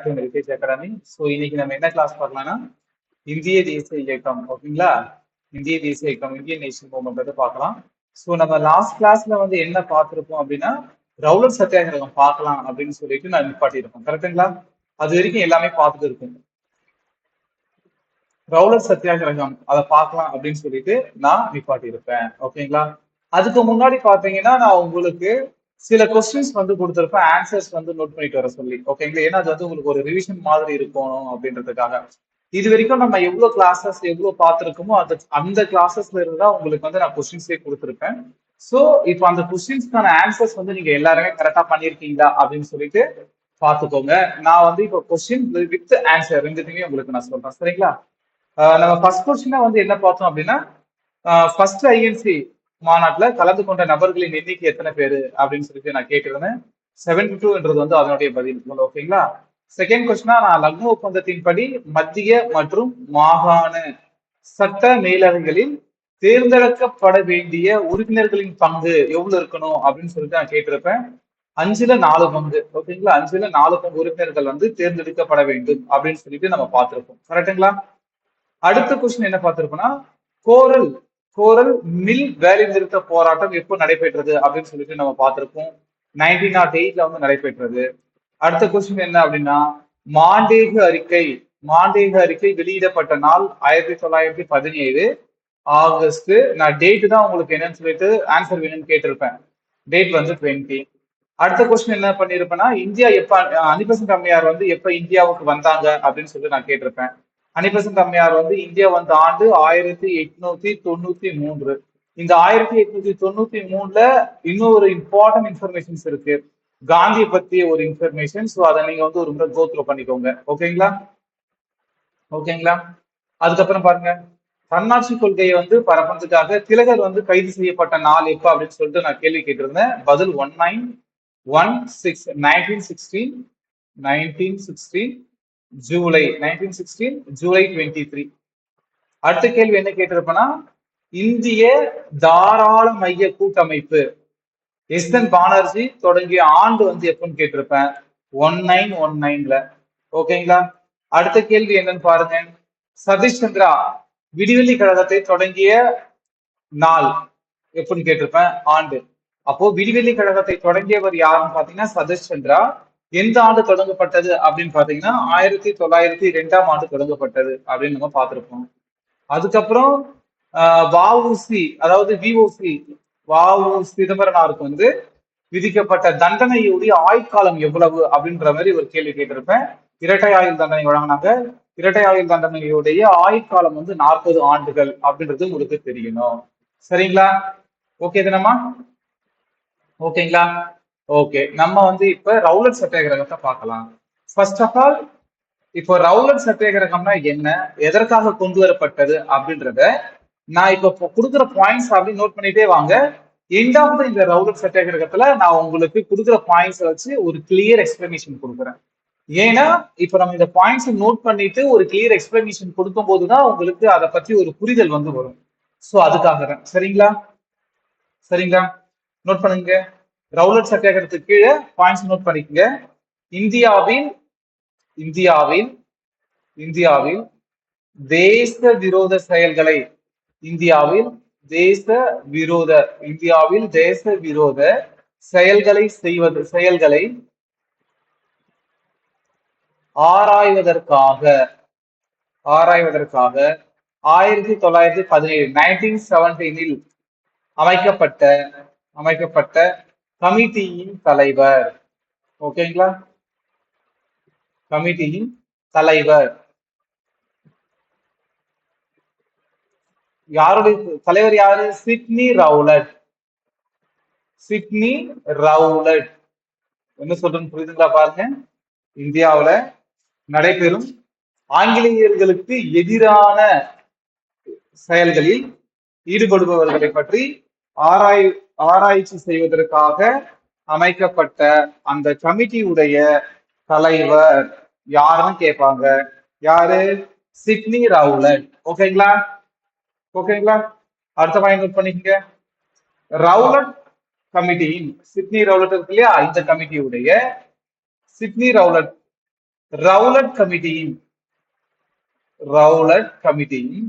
Heritage academy. So இன்னைக்கு நம்ம என்ன கிளாஸ் பார்க்கலாம்னா இந்திய தேசிய இயக்கம், ஓகேங்களா? இந்திய தேசிய இயக்கம், இந்தியன் நேஷன் மூவ்மெண்ட் வந்து பார்க்கலாம். ஸோ நம்ம லாஸ்ட் கிளாஸ்ல வந்து என்ன பார்த்துருப்போம் அப்படின்னா ரவுலட் சத்தியாகிரகம் பார்க்கலாம் அப்படின்னு சொல்லிட்டு நான் நிப்பாட்டியிருப்போம், கரெக்டுங்களா? அது வரைக்கும் எல்லாமே பார்த்துட்டு இருக்கும். ரவுலட் சத்தியாகிரகம் அதை பார்க்கலாம் அப்படின்னு சொல்லிட்டு நான் நிப்பாட்டியிருப்பேன், ஓகேங்களா? அதுக்கு முன்னாடி பாத்தீங்கன்னா நான் உங்களுக்கு சில கொஸ்டின்ஸ் வந்து கொடுத்துருப்பேன், ஆன்சர்ஸ் வந்து நோட் பண்ணிட்டு வர சொல்லி, ஓகேங்களா? ஏன்னா அது வந்து உங்களுக்கு ஒரு ரிவிஷன் மாதிரி இருக்கணும் அப்படின்றதுக்காக. இது வரைக்கும் நம்ம எவ்வளவு கிளாஸஸ் எவ்வளவு பார்த்துருக்கோமோ அது அந்த கிளாஸஸ்ல இருந்தா உங்களுக்கு வந்து நான் கொஸ்டின்ஸே கொடுத்துருப்பேன். ஸோ இப்போ அந்த கொஸ்டின்ஸ்க்கான ஆன்சர்ஸ் வந்து நீங்க எல்லாருமே கரெக்டா பண்ணிருக்கீங்களா அப்படின்னு சொல்லிட்டு பார்த்துக்கோங்க. நான் வந்து இப்போ கொஸ்டின் வித் ஆன்சர் ரெண்டுத்தையுமே உங்களுக்கு நான் சொல்றேன், சரிங்களா? நம்ம ஃபர்ஸ்ட் கொஸ்டினா வந்து என்ன பார்த்தோம் அப்படின்னா ஃபர்ஸ்ட் ஐஎன்சி மாநாட்டுல கலந்து கொண்ட நபர்களின் எண்ணிக்கை எத்தனை பேரு அப்படின்னு சொல்லிட்டு நான் கேட்டிருந்தேன். 72ன்றது வந்து அதனுடைய பதில், ஓகேங்களா? செகண்ட் கொஸ்டினா நான் லக்னோ ஒப்பந்தத்தின்படி மத்திய மற்றும் மாகாண சட்ட மேலவைகளில் தேர்ந்தெடுக்கப்பட வேண்டிய உறுப்பினர்களின் பங்கு எவ்வளவு இருக்கணும் அப்படின்னு சொல்லிட்டு நான் கேட்டிருப்பேன். 5/4 பங்கு, ஓகேங்களா? 5/4 பங்கு உறுப்பினர்கள் வந்து தேர்ந்தெடுக்கப்பட வேண்டும் அப்படின்னு சொல்லிட்டு நம்ம பார்த்திருப்போம், கரெக்டுங்களா? அடுத்த கொஸ்டின் என்ன பார்த்திருப்போம்னா கோரல் கோரல் மில் வேலை நிறுத்த போராட்டம் எப்போ நடைபெற்றது அப்படின்னு சொல்லிட்டு நம்ம பார்த்திருப்போம். 1908 வந்து நடைபெற்றது. அடுத்த கொஸ்டின் என்ன அப்படின்னா மாண்டேகு அறிக்கை வெளியிடப்பட்ட நாள் 1917 ஆகஸ்ட். நான் டேட் தான் உங்களுக்கு என்னன்னு சொல்லிட்டு ஆன்சர் வேணும்னு கேட்டிருப்பேன். டேட் வந்து 20. அடுத்த கொஸ்டின் என்ன பண்ணிருப்பேன்னா இந்தியா எப்ப அனிபெசன்ட் அம்மையார் வந்து எப்ப இந்தியாவுக்கு வந்தாங்க அப்படின்னு சொல்லிட்டு நான் கேட்டிருப்பேன். அனிபெசன்ட் அம்மையார் வந்து இந்தியா வந்த ஆண்டு 1893. இந்த 1893 இன்னொரு இம்பார்ட்டன்ட் இன்ஃபர்மேஷன்ஸ் இருக்கு, காந்தியை பத்திய ஒரு இன்ஃபர்மேஷன். ஸோ அதை நீங்க வந்து ஒரு முறை கோத்ரூ பண்ணிக்கோங்க, ஓகேங்களா? ஓகேங்களா? அதுக்கப்புறம் பாருங்க, தன்னாட்சி கொள்கையை வந்து பரப்புறதுக்காக திலகர் வந்து கைது செய்யப்பட்ட நாள் எப்ப அப்படின்னு சொல்லிட்டு நான் கேள்வி கேட்டிருந்தேன். பதில் 1916 ஜூலை 23. அடுத்த கேள்வி என்ன கேட்டிருப்பேன்னா இந்திய தாராள மைய கூட்டமைப்பு எஸ்என் பானர்ஜி தொடங்கிய ஆண்டு வந்து எப்பன்னு கேட்டிருப்பேன். 1919. ஓகேங்களா? அடுத்த கேள்வி என்னன்னு பாருங்க, சதீஷ் சந்திரா விடிவெள்ளி கழகத்தை தொடங்கிய நாள் எப்படின்னு கேட்டிருப்பேன், ஆண்டு. அப்போ விடிவெள்ளி கழகத்தை தொடங்கியவர் யாருன்னு பாத்தீங்கன்னா சதீஷ் சந்திரா. எந்த ஆண்டு தொடங்கப்பட்டது அப்படின்னு பாத்தீங்கன்னா 1902 ஆண்டு தொடங்கப்பட்டது அப்படின்னு நம்ம பார்த்திருப்போம். அதுக்கப்புறம் வஉசி அதாவது விஓசி வாவு சிதம்பரனாருக்கு வந்து விதிக்கப்பட்ட தண்டனையுடைய ஆயுட்காலம் எவ்வளவு அப்படின்ற மாதிரி ஒரு கேள்வி கேட்டிருப்பேன். இரட்டை ஆயுள் தண்டனை வழங்கினாங்க. இரட்டை ஆயுள் தண்டனையுடைய ஆயுட்காலம் வந்து 40 ஆண்டுகள் அப்படின்றது உங்களுக்கு தெரியணும், சரிங்களா? ஓகே தானம்மா? ஓகேங்களா? ஓகே, நம்ம வந்து இப்ப ரவுலட் சத்தியாகிரகத்தை பார்க்கலாம். ஃபர்ஸ்ட் ஆஃப் ஆல் இப்போ ரவுலட் சத்தியாகிரகம்னா என்ன, எதற்காக கொண்டு வரப்பட்டது அப்படின்றத நான் இப்ப கொடுக்குற பாயிண்ட்ஸ் அப்படி நோட் பண்ணிட்டே வாங்க. எண்ட் ஆஃப் இந்த ரவுலட் சத்தியாகிரகத்துல நான் உங்களுக்கு கொடுக்குற பாயிண்ட்ஸ் வச்சு ஒரு கிளியர் எக்ஸ்பிளனேஷன் கொடுக்குறேன். ஏன்னா இப்ப நம்ம இந்த பாயிண்ட்ஸ் நோட் பண்ணிட்டு ஒரு கிளியர் எக்ஸ்பிளனேஷன் கொடுக்கும் போதுதான் உங்களுக்கு அதை பற்றி ஒரு புரிதல் வந்து வரும். சோ அதுக்காக தான், சரிங்களா? சரிங்களா? நோட் பண்ணுங்க. ரவுலட் சத்தியாகிரகத்துக்கு கீழே பாயிண்ட்ஸ் நோட் பண்ணிக்கங்க. இந்தியாவில் இந்தியாவில் இந்தியாவில் தேச விரோத செயல்களை இந்தியாவில் தேச விரோத செயல்களை ஆராய்வதற்காக 1917 1917 அமைக்கப்பட்ட கமிட்டியின் தலைவர், ஓகேங்களா? கமிட்டியின் தலைவர் யாருடைய தலைவர் யாரு? Sydney Rowlatt. என்ன சொல்றேன்னு புரியுதுங்களா? பாருங்க, இந்தியாவுல நடைபெறும் ஆங்கிலேயர்களுக்கு எதிரான செயல்களில் ஈடுபடுபவர்களை பற்றி ஆராய்ச்சி செய்வதற்காக அமைக்கப்பட்ட அந்த கமிட்டியுடைய தலைவர் யாருன்னு கேட்பாங்க. யாரு? Sydney Rowlatt. ஓகேங்களா? ஓகேங்களா? அடுத்த பாயிண்ட் நோட் பண்ணிக்கங்க. ரவுலட் கமிட்டியின் சிட்னி ரவுலட் இருக்கு இல்லையா, இந்த கமிட்டியுடைய சிட்னி ரவுலட் ரவுலட் கமிட்டியின் ரவுலட் கமிட்டியின்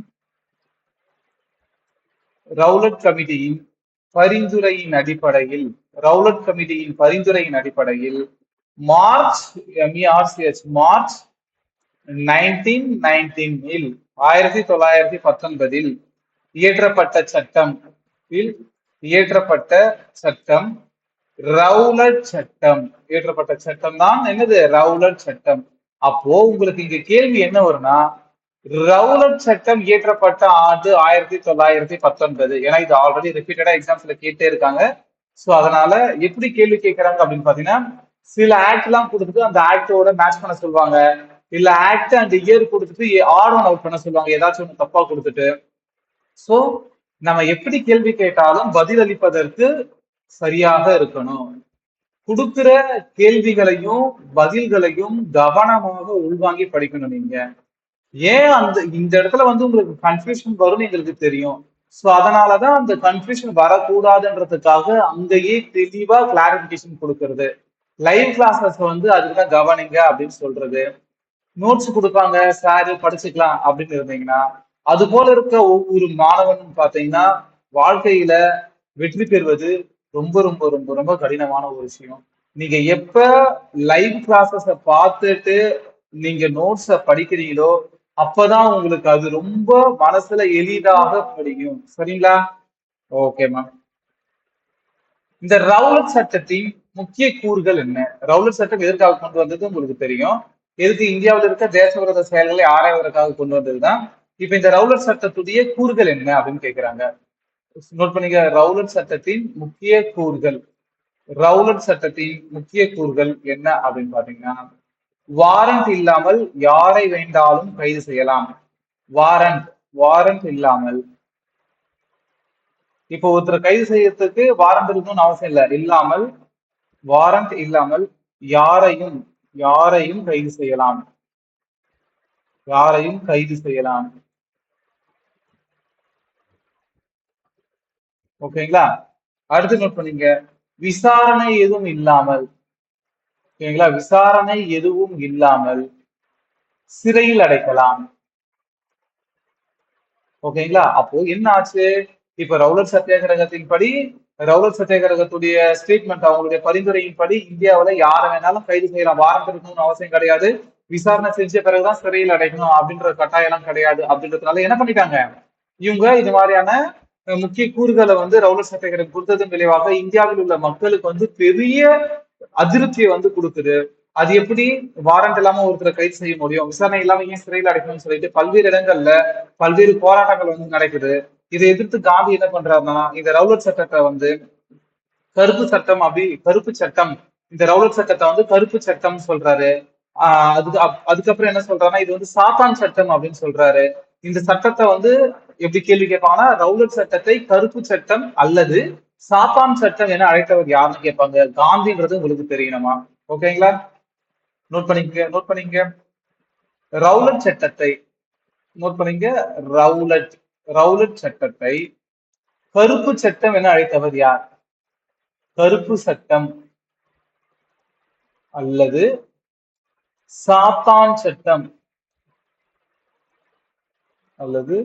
ரவுலட் கமிட்டியின் பரிந்துரையின் அடிப்படையில் ரவுலட் கமிட்டியின் பரிந்துரையின் அடிப்படையில் மார்ச் மார்ச் 1919 1919 இயற்றப்பட்ட சட்டம் இயற்றப்பட்ட சட்டம் ரவுலட் சட்டம். இயற்றப்பட்ட சட்டம் தான் என்னது? ரவுலட் சட்டம். அப்போ உங்களுக்கு இங்க கேள்வி என்ன வரும்னா, ரவுலட் சட்டம் இயற்றப்பட்ட ஆண்டு 1919. ஏன்னா இது ஆல்ரெடி ரிப்பீட்டடா எக்ஸாம்ஸ்ல கேட்டே இருக்காங்க. சோ அதனால எப்படி கேள்வி கேட்கறாங்க அப்படின்னு பாத்தீங்கன்னா, சில ஆக்ட் எல்லாம் கொடுத்துட்டு அந்த ஆக்டோட மேட்ச் பண்ண சொல்லுவாங்க. இல்ல ஆக்ட் அண்ட் இயர் கொடுத்துட்டு ஆட் ஒன் அவுட் பண்ண சொல்லுவாங்க, ஏதாச்சும் ஒண்ணு தப்பா கொடுத்துட்டு. சோ நம்ம எப்படி கேள்வி கேட்டாலும் பதில் அளிப்பதற்கு சரியாக இருக்கணும். கொடுக்கிற கேள்விகளையும் பதில்களையும் கவனமாக உள்வாங்கி படிக்கணும். நீங்க ஏன் இந்த இடத்துல வந்து உங்களுக்கு கன்ஃபியூஷன் வரும்னு எங்களுக்கு தெரியும். சோ அதனாலதான் அந்த கன்ஃபியூஷன் வரக்கூடாதுன்றதுக்காக அங்கேயே தெளிவா கிளாரிபிகேஷன் கொடுக்கறது. லைவ் கிளாஸஸ் வந்து அதுக்குதான் கவனிங்க அப்படின்னு சொல்றது. நோட்ஸ் கொடுப்பாங்க, சார் படிச்சுக்கலாம் அப்படின்னு இருந்தீங்கன்னா, அது போல இருக்க ஒவ்வொரு மாணவனும் பாத்தீங்கன்னா வாழ்க்கையில வெற்றி பெறுவது ரொம்ப ரொம்ப ரொம்ப ரொம்ப கடினமான ஒரு விஷயம். நீங்க எப்ப லைவ் கிளாஸஸ பார்த்துட்டு நீங்க நோட்ஸ படிக்கிறீங்களோ அப்பதான் உங்களுக்கு அது ரொம்ப மனசுல எளிதாக படிக்கும். சரிங்களா? Okay ma'am. இந்த ரவுலட் சட்டத்தின் முக்கிய கூறுகள் என்ன? ரவுலட் சட்டம் எதற்காக கொண்டு வந்தது உங்களுக்கு தெரியும். எதுக்கு? இந்தியாவில் இருக்க தேசவிரோத செயல்களை ஆராய்வதற்காக கொண்டு வந்ததுதான். இப்ப இந்த ரவுலட் சட்டத்துடைய கூறுகள் என்ன அப்படின்னு கேக்குறாங்க. நோட் பண்ணிக்க. ரவுலட் சட்டத்தின் முக்கிய கூறுகள். ரவுலட் சட்டத்தின் முக்கிய கூறுகள் என்ன அப்படின்னு பாத்தீங்கன்னா, வாரண்ட் இல்லாமல் யாரை வேண்டாலும் கைது செய்யலாம். வாரண்ட் வாரண்ட் இல்லாமல், இப்போ ஒருத்தர் கைது செய்யறதுக்கு வாரண்ட் இருக்கணும்னு அவசியம் இல்லை. இல்லாமல், வாரண்ட் இல்லாமல் யாரையும் யாரையும் கைது செய்யலாம். யாரையும் கைது செய்யலாம். ஓகேங்களா? அடுத்து நோட் பண்ணீங்க. விசாரணை எதுவும் இல்லாமல், ஓகேங்களா, விசாரணை எதுவும் இல்லாமல் சிறையில் அடைக்கலாம். ஓகேங்களா? அப்போ என்ன ஆச்சு? இப்ப ரவுலட் சத்தியாகிரகத்தின் படி, ரவுலட் சத்தியாகிரகத்துடைய ஸ்டேட்மெண்ட், அவங்களுடைய பரிந்துரையின் படி இந்தியாவில யாரை வேணாலும் கைது செய்யலாம். வாரண்ட் இருக்கணும்னு அவசியம் கிடையாது. விசாரணை செஞ்ச பிறகுதான் சிறையில் அடைக்கணும் அப்படின்ற கட்டாயம் எல்லாம் கிடையாது. அப்படின்றதுனால என்ன பண்ணிட்டாங்க இவங்க? இது மாதிரியான முக்கிய கூறுகளை வந்து ரவுலட் சத்தியாகிரகம் கொடுத்ததன் விளைவாக இந்தியாவில் உள்ள மக்களுக்கு வந்து பெரிய அதிருப்தியை வந்து கொடுக்குது. அது எப்படி வாரண்ட் இல்லாம ஒருத்தரை கைது செய்ய முடியும், விசாரணை இல்லாம ஏன் சிறையில் அடைக்கணும்னு சொல்லிட்டு பல்வேறு இடங்கள்ல பல்வேறு போராட்டங்கள் வந்து நடக்குது. இதை எதிர்த்து காந்தி என்ன பண்றாருன்னா, இந்த ரவுலட் சட்டத்தை வந்து கருப்பு சட்டம், அப்படி கருப்பு சட்டம், இந்த ரவுலட் சட்டத்தை வந்து கருப்பு சட்டம் சொல்றாரு. அதுக்கப்புறம் என்ன சொல்றாருன்னா, இது வந்து சாத்தான் சட்டம் அப்படின்னு சொல்றாரு. இந்த சட்டத்தை வந்து எப்படி கேள்வி கேட்பாங்கன்னா, ரவுலட் சட்டத்தை கருப்பு சட்டம் அல்லது சாத்தான் சட்டம் என அழைத்தவர் யாருன்னு கேட்பாங்க. காந்தின்றது உங்களுக்கு தெரியணுமா? ஓகேங்களா? நோட் பண்ணிக்க. நோட் பண்ணிக்க. ரவுலட் சட்டத்தை நோட் பண்ணிக்க. ரவுலட் ரவுலட் சட்டத்தை கருப்பு சட்டம் என அழைத்தவர் யார்? கருப்பு சட்டம் அல்லது சாத்தான் சட்டம் அல்லது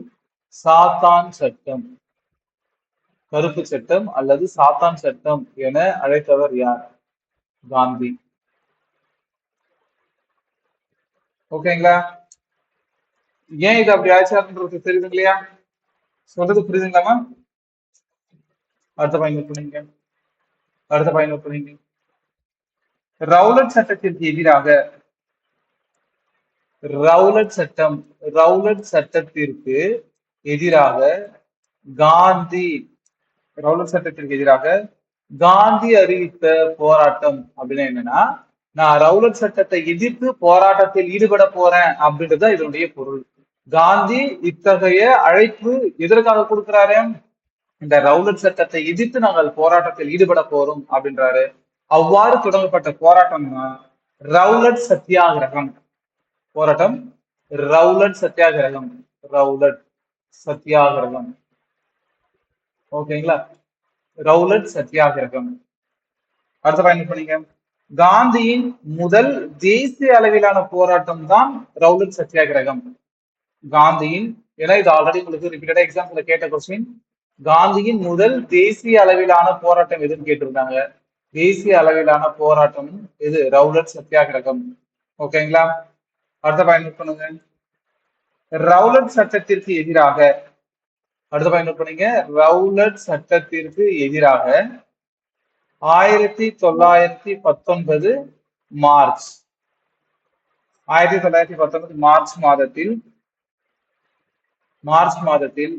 சாத்தான் சட்டம், கருப்பு சட்டம் அல்லது சாத்தான் சட்டம் என அழைத்தவர் யார்? காந்தி. ஓகேங்களா? ஏன் இது அப்படி ஆச்சாரன்றது தெரியுது இல்லையா? சொல்றது புரியுதுங்களாமா? அடுத்த பாயிண்ட் நோட் பண்ணீங்க. அடுத்த பாயிண்ட் நோட் பண்ணீங்க. ரவுலட் சட்டத்திற்கு எதிராக, ரவுலட் சட்டம், ரவுலட் சட்டத்திற்கு எதிராக காந்தி, ரவுலட் சட்டத்திற்கு எதிராக காந்தி அறிவித்த போராட்டம் அப்படின்னா என்னன்னா, நான் ரவுலட் சட்டத்தை எதிர்த்து போராட்டத்தில் ஈடுபட போறேன் அப்படின்றதுதான் இதனுடைய பொருள். காந்தி இத்தகைய அழைப்பு எதற்காக கொடுக்கிறாரு? இந்த ரவுலட் சட்டத்தை எதிர்த்து நாங்கள் போராட்டத்தில் ஈடுபட போறோம் அப்படின்றாரு. அவ்வாறு தொடங்கப்பட்ட போராட்டம் தான் ரவுலட் சத்தியாகிரகம். போராட்டம் ரவுலட் சத்தியாகிரகம். ரவுலட் சத்தியாகிரகம். ஓகேங்களா? ரவுலட் சத்தியாகிரகம். அடுத்த பாயிண்ட் பண்ணீங்க. காந்தியின் முதல் தேசிய அளவிலான போராட்டம் தான் ரவுலட் சத்தியாகிரகம். காந்தியின், ஏன்னா இது ஆல்ரெடி உங்களுக்கு ரிப்பீட்டடா எக்ஸாம்பிள் கேட்ட கொஸ்டின். காந்தியின் முதல் தேசிய அளவிலான போராட்டம் எதுன்னு கேட்டிருந்தாங்க. தேசிய அளவிலான போராட்டம் இது ரவுலட் சத்தியாகிரகம். ஓகேங்களா? அடுத்த பாயிண்ட் பண்ணுங்க. ரவுலட் சட்டத்திற்கு எதிராக, அடுத்த பாயிண்ட் பண்ணீங்க, ரவுலட் சட்டத்திற்கு எதிராக 1919 மார்ச் 1919 மார்ச் மாதத்தில்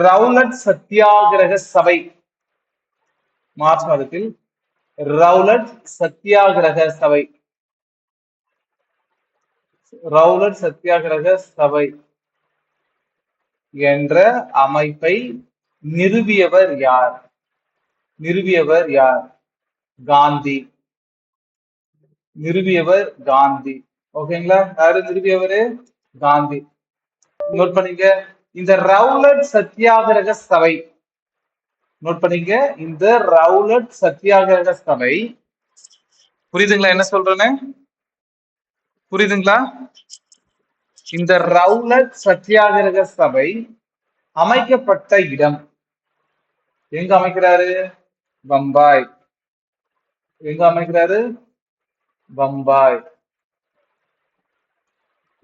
ரவுலட் சத்தியாகிரக சபை, மார்ச் மாதத்தில் ரவுலட் சத்தியாகிரக சபை, ரவுலட் சத்தியாகிரக சபை என்ற அமைப்பை நிறுவியவர் யார்? நிறுவியவர் யார்? காந்தி. நிறுவியவர் காந்தி. ஓகேங்களா? யாரு நிறுவியவரு? காந்தி. நோட் பண்ணீங்க. இந்த ரவுலட் சத்தியாகிரக சபை, நோட் பண்ணீங்க, இந்த ரவுலட் சத்தியாகிரக சபை, புரியுதுங்களா என்ன சொல்றேன்னு? புரியுதுங்களா? இந்த ரவுலட் சத்தியாகிரக சபை அமைக்கப்பட்ட இடம் எங்க அமைக்கிறாரு? பம்பாய். எங்க அமைக்கிறாரு? பம்பாய்.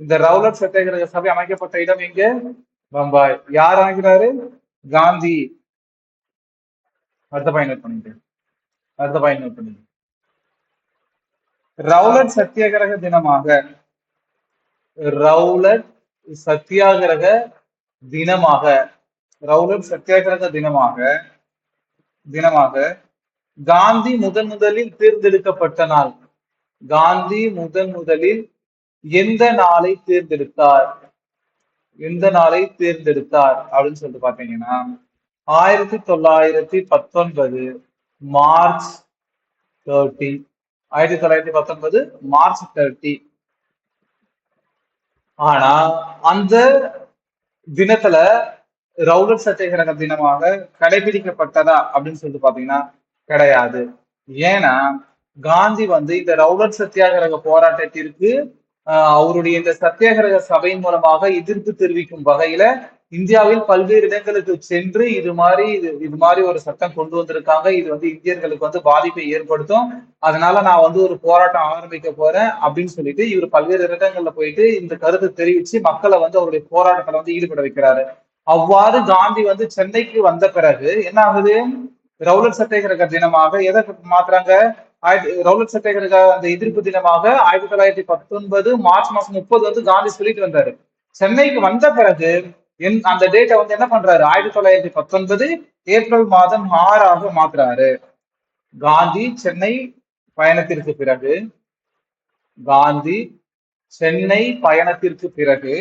இந்த ரவுலட் சத்தியாகிரக சபை அமைக்கப்பட்ட இடம் எங்க? பம்பாய். யார் அமைக்கிறாரு? காந்தி. அடுத்த பாயிண்ட் நோட் பண்ணிட்டு, அடுத்த பாயிண்ட் நோட் பண்ணிட்டு, ரவுலட் சத்தியாகிரக தினமாக, ரவுலட் சத்தியாகிரக தினமாக, ரவுலட் சத்தியாகிரக தினமாக காந்தி முதலில் தேர்ந்தெடுக்கப்பட்ட நாள், காந்தி முதலில் எந்த நாளை தேர்ந்தெடுத்தார்? எந்த நாளை தேர்ந்தெடுத்தார் அப்படின்னு சொல்லிட்டு பாத்தீங்கன்னா 1919 மார்ச் 30. 1919 மார்ச் 30. ஆனா அந்த தினத்துல ரவுலட் சத்தியாகிரக தினமாக கடைபிடிக்கப்பட்டதா அப்படின்னு சொல்லிட்டு பாத்தீங்கன்னா கிடையாது. ஏன்னா காந்தி இந்த ரவுலட் சத்தியாகிரக போராட்டத்திற்கு அவருடைய இந்த சத்தியாகிரக சபையின் மூலமாக எதிர்ப்பு தெரிவிக்கும் வகையில இந்தியாவில் பல்வேறு இடங்களுக்கு சென்று இது மாதிரி ஒரு சட்டம் கொண்டு வந்திருக்காங்க, இது இந்தியர்களுக்கு பாதிப்பை ஏற்படுத்தும், அதனால நான் ஒரு போராட்டம் ஆரம்பிக்க போறேன் அப்படின்னு சொல்லிட்டு இவர் பல்வேறு இடங்கள்ல போயிட்டு இந்த கருத்தை தெரிவிச்சு மக்களை அவருடைய போராட்டத்துல ஈடுபட வைக்கிறாரு. அவ்வாறு காந்தி சென்னைக்கு வந்த பிறகு என்ன ஆகுது? ரவுலட் சத்தியாகிரக தினமாக எதை மாத்துறாங்க? ரவுலட் சத்தியாகிரக அந்த எதிர்ப்பு தினமாக 1919 மார்ச் மாசம் 30 காந்தி சொல்லிட்டு வந்தாரு. சென்னைக்கு வந்த பிறகு அந்த டேட்டை என்ன பண்றாரு? 1919 ஏப்ரல் மாதம் 6 மாத்துறாரு. காந்தி சென்னை பயணத்திற்கு பிறகு, காந்தி சென்னை பயணத்திற்கு பிறகு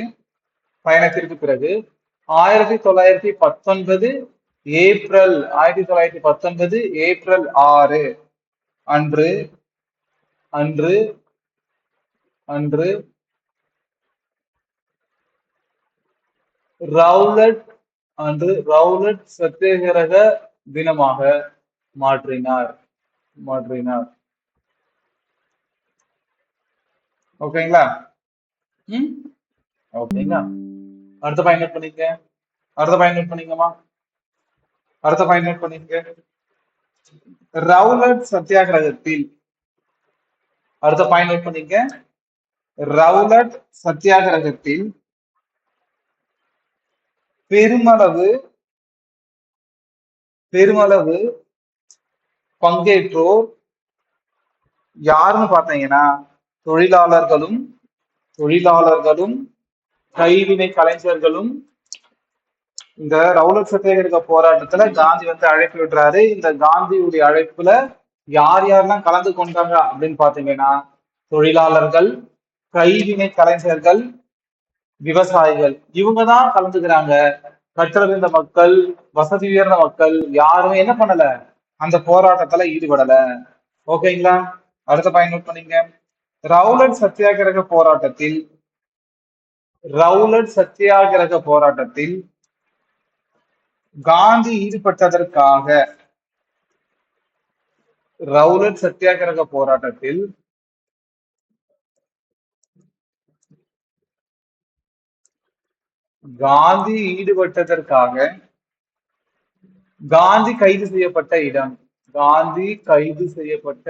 1919 ஏப்ரல் 6 அன்று அன்று அன்று ரவுலட் சத்தியாகிரக தினமாக மாற்றினார். ஓகேங்களா? ஓகேங்களா? அடுத்த பாயிண்ட் நோட் பண்ணிக்க. அடுத்த பாயிண்ட் நோட் பண்ணிக்கமா. அடுத்த பாயிண்ட் நோட் பண்ணிக்க. ரவுலட் சத்தியாகிரகத்தில், அடுத்த பாயிண்ட் நோட் பண்ணிக்க, ரவுலட் சத்தியாகிரகத்தில் பெருமளவு பங்கேற்றோர் யாருன்னு பாத்தீங்கன்னா தொழிலாளர்களும் கைவினை கலைஞர்களும். இந்த ரவுலட் சத்தியாகிரக போராட்டத்துல காந்தி அழைப்பு விடுறாரு. இந்த காந்தியுடைய அழைப்புல யார் யாரெல்லாம் கலந்து கொண்டாங்க அப்படின்னு பாத்தீங்கன்னா தொழிலாளர்கள், கைவினை கலைஞர்கள், விவசாயிகள், இவங்கதான் கலந்துக்கிறாங்க. கற்றறிந்த மக்கள், வசதி உயர்ந்த மக்கள் யாருமே என்ன பண்ணல? அந்த போராட்டத்துல ஈடுபடல. ஓகேங்களா? அடுத்த பாயிண்ட் நோட் பண்ணீங்க. ரவுலட் சத்தியாகிரக போராட்டத்தில் காந்தி ஈடுபட்டதற்காக ரவுலட் சத்தியாகிரக போராட்டத்தில் காந்தி ஈடுபட்டதற்காக காந்தி கைது செய்யப்பட்ட இடம். காந்தி கைது செய்யப்பட்ட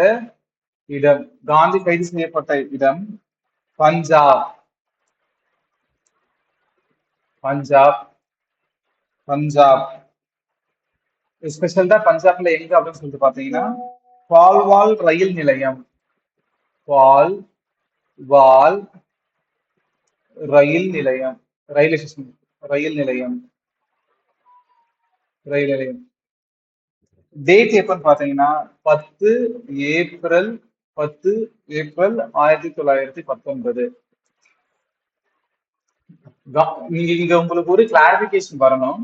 இடம். காந்தி கைது செய்யப்பட்ட இடம் பஞ்சாப். பஞ்சாப். பஞ்சாப். ஸ்பெஷல் தான் பஞ்சாப்ல எங்க அப்படின்னு சொல்லிட்டு பாத்தீங்கன்னா பால்வால் ரயில் நிலையம். பால் வால் ரயில் நிலையம். Railway station. ரயில் நிலையம். ரயில் நிலையம். டேட் எப்பன்னு பாத்தீங்கன்னா 10 ஏப்ரல். 10 ஏப்ரல் 1919. நீங்க இங்க உங்களுக்கு ஒரு கிளாரிபிகேஷன் வரணும்.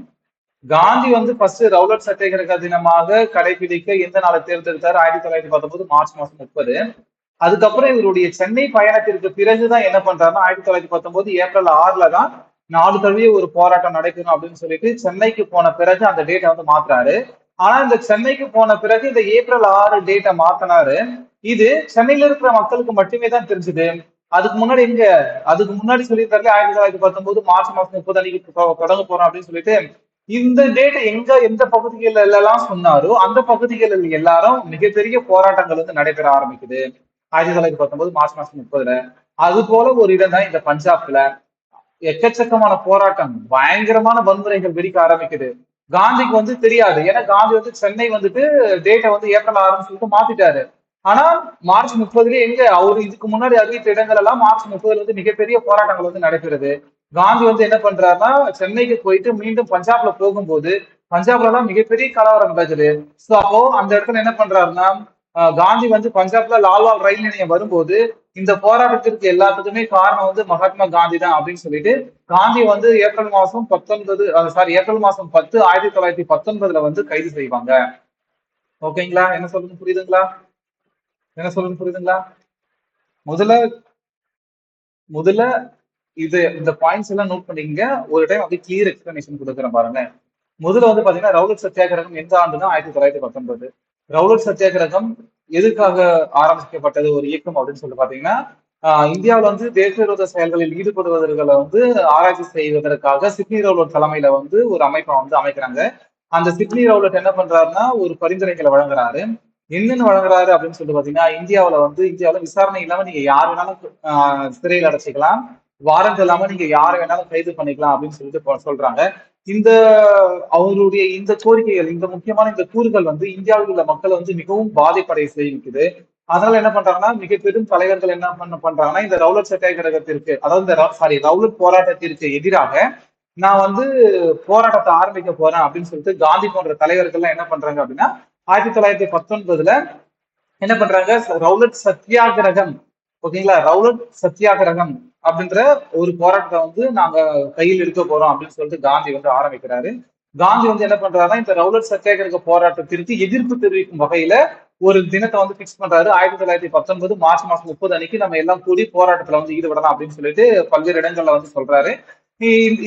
காந்தி வந்து ஃபர்ஸ்ட் ரவுலட் சத்தியாகிரக தினமாக கடைபிடிக்க எந்த நாளை தேர்ந்தெடுத்தார்? 1919 மார்ச் 30. அதுக்கப்புறம் இவருடைய சென்னை பயணத்திற்கு பிறகுதான் என்ன பண்றாருன்னா 1919 ஏப்ரல் 6 தான் நாடு தழுவிய ஒரு போராட்டம் நடக்கணும் அப்படின்னு சொல்லிட்டு சென்னைக்கு போன பிறகு அந்த டேட்டை வந்து மாத்துறாரு. ஆனா இந்த சென்னைக்கு போன பிறகு இந்த ஏப்ரல் 6 டேட்டை மாத்தினாரு. இது சென்னையில இருக்கிற மக்களுக்கு மட்டுமே தான் தெரிஞ்சது. அதுக்கு முன்னாடி எங்க, அதுக்கு முன்னாடி சொல்லியிருந்தாரு 1919 மார்ச் 30 அன்னைக்கு தொடங்க போறோம் அப்படின்னு சொல்லிட்டு இந்த டேட் எங்க எந்த பகுதிகள் எல்லாம் சொன்னாரோ அந்த பகுதிகளில் எல்லாரும் மிகப்பெரிய போராட்டங்கள் வந்து நடைபெற ஆரம்பிக்குது 1919 மார்ச் 30. அது போல ஒரு இடம் தான் இந்த பஞ்சாப்ல. எக்கச்சக்கமான போராட்டம், பயங்கரமான வன்முறைகள் வெடிக்க ஆரம்பிக்குது. காந்திக்கு வந்து தெரியாது. ஏன்னா காந்தி வந்து சென்னை வந்துட்டு டேட்டை வந்து ஏப்ரல் 6 சொல்லிட்டு மாத்திட்டாரு. ஆனா மார்ச் 30 எங்க அவரு இதுக்கு முன்னாடி அறிவித்த இடங்கள் எல்லாம் மார்ச் 30 வந்து மிகப்பெரிய போராட்டங்கள் வந்து நடைபெறுது. காந்தி வந்து என்ன பண்றாருன்னா சென்னைக்கு போயிட்டு மீண்டும் பஞ்சாப்ல போகும்போது பஞ்சாப்ல தான் மிகப்பெரிய கலவரம் நடக்குது. சோ அப்போ அந்த இடத்துல என்ன பண்றாருன்னா காந்தி வந்து பஞ்சாப்ல லால்வால் ரயில் நிலையம் வரும்போது இந்த போராட்டத்திற்கு எல்லாத்துக்குமே காரணம் வந்து மகாத்மா காந்தி தான் அப்படின்னு சொல்லிட்டு காந்தி வந்து ஏப்ரல் மாசம் 10 1919 வந்து கைது செய்வாங்க. ஓகேங்களா? என்ன சொல்றது புரியுதுங்களா? என்ன சொல்றது புரியுதுங்களா? முதல்ல முதல்ல இந்த பாயிண்ட்ஸ் எல்லாம் நோட் பண்ணிக்கங்க. ஒரு டைம் அப்படியே கிளியர் எக்ஸ்பிளனேஷன் கொடுக்குறேன் பாருங்க. முதல்ல வந்து பாத்தீங்கன்னா ரவுலட் சத்தியாகிரகம் எந்த ஆண்டுனா 1919. ரவுலட் சத்தியாகிரகம் எதுக்காக ஆரம்பிக்கப்பட்டது ஒரு இயக்கம் அப்படின்னு சொல்லி பாத்தீங்கன்னா இந்தியாவில் வந்து தேச விரோத செயல்களில் ஈடுபடுவதற்களை வந்து ஆராய்ச்சி செய்வதற்காக சிட்னி ரவுலட் தலைமையில வந்து ஒரு அமைப்பை வந்து அமைக்கிறாங்க. அந்த சிட்னி ரவுலட் என்ன பண்றாருன்னா ஒரு பரிந்துரைகளை வழங்குறாரு. என்னன்னு வழங்குறாரு அப்படின்னு சொல்லிட்டு பாத்தீங்கன்னா இந்தியாவில விசாரணை இல்லாம நீங்க யார் வேணாலும் சிறையில் அடைச்சிக்கலாம், வாரண்ட் இல்லாம நீங்க யாரை வேணாலும் கைது பண்ணிக்கலாம் அப்படின்னு சொல்லிட்டு சொல்றாங்க. இந்த அவருடைய இந்த கோரிக்கைகள், இந்த முக்கியமான இந்த கூறுகள் வந்து இந்தியாவில் உள்ள மக்களை வந்து மிகவும் பாதிப்படைய செய்விக்குது. அதனால என்ன பண்றாங்கன்னா மிக பெரும் தலைவர்கள் என்ன பண்றாங்கன்னா இந்த ரவுலட் சத்தியாகிரகத்திற்கு, அதாவது இந்த ரவுலட் போராட்டத்திற்கு எதிராக நான் வந்து போராட்டத்தை ஆரம்பிக்க போறேன் அப்படின்னு சொல்லிட்டு காந்தி போன்ற தலைவர்கள் என்ன பண்றாங்க அப்படின்னா 1919 என்ன பண்றாங்க ரவுலட் சத்தியாகிரகம். ஓகேங்களா? ரவுலட் சத்தியாகிரகம் அப்படின்ற ஒரு போராட்டத்தை வந்து நாங்க கையில் எடுக்க போறோம் அப்படின்னு சொல்லிட்டு காந்தி வந்து ஆரம்பிக்கிறாரு. காந்தி வந்து என்ன பண்றாருன்னா இந்த ரவுலட் சத்தியாகிரக போராட்டத்திற்கு எதிர்ப்பு தெரிவிக்கும் வகையில ஒரு தினத்தை வந்து பிக்ஸ் பண்றாரு. 1919 மார்ச் 30 அன்னைக்கு நம்ம எல்லாம் கூடி போராட்டத்துல வந்து ஈடுபடலாம் அப்படின்னு சொல்லிட்டு பல்வேறு இடங்கள்ல வந்து சொல்றாரு.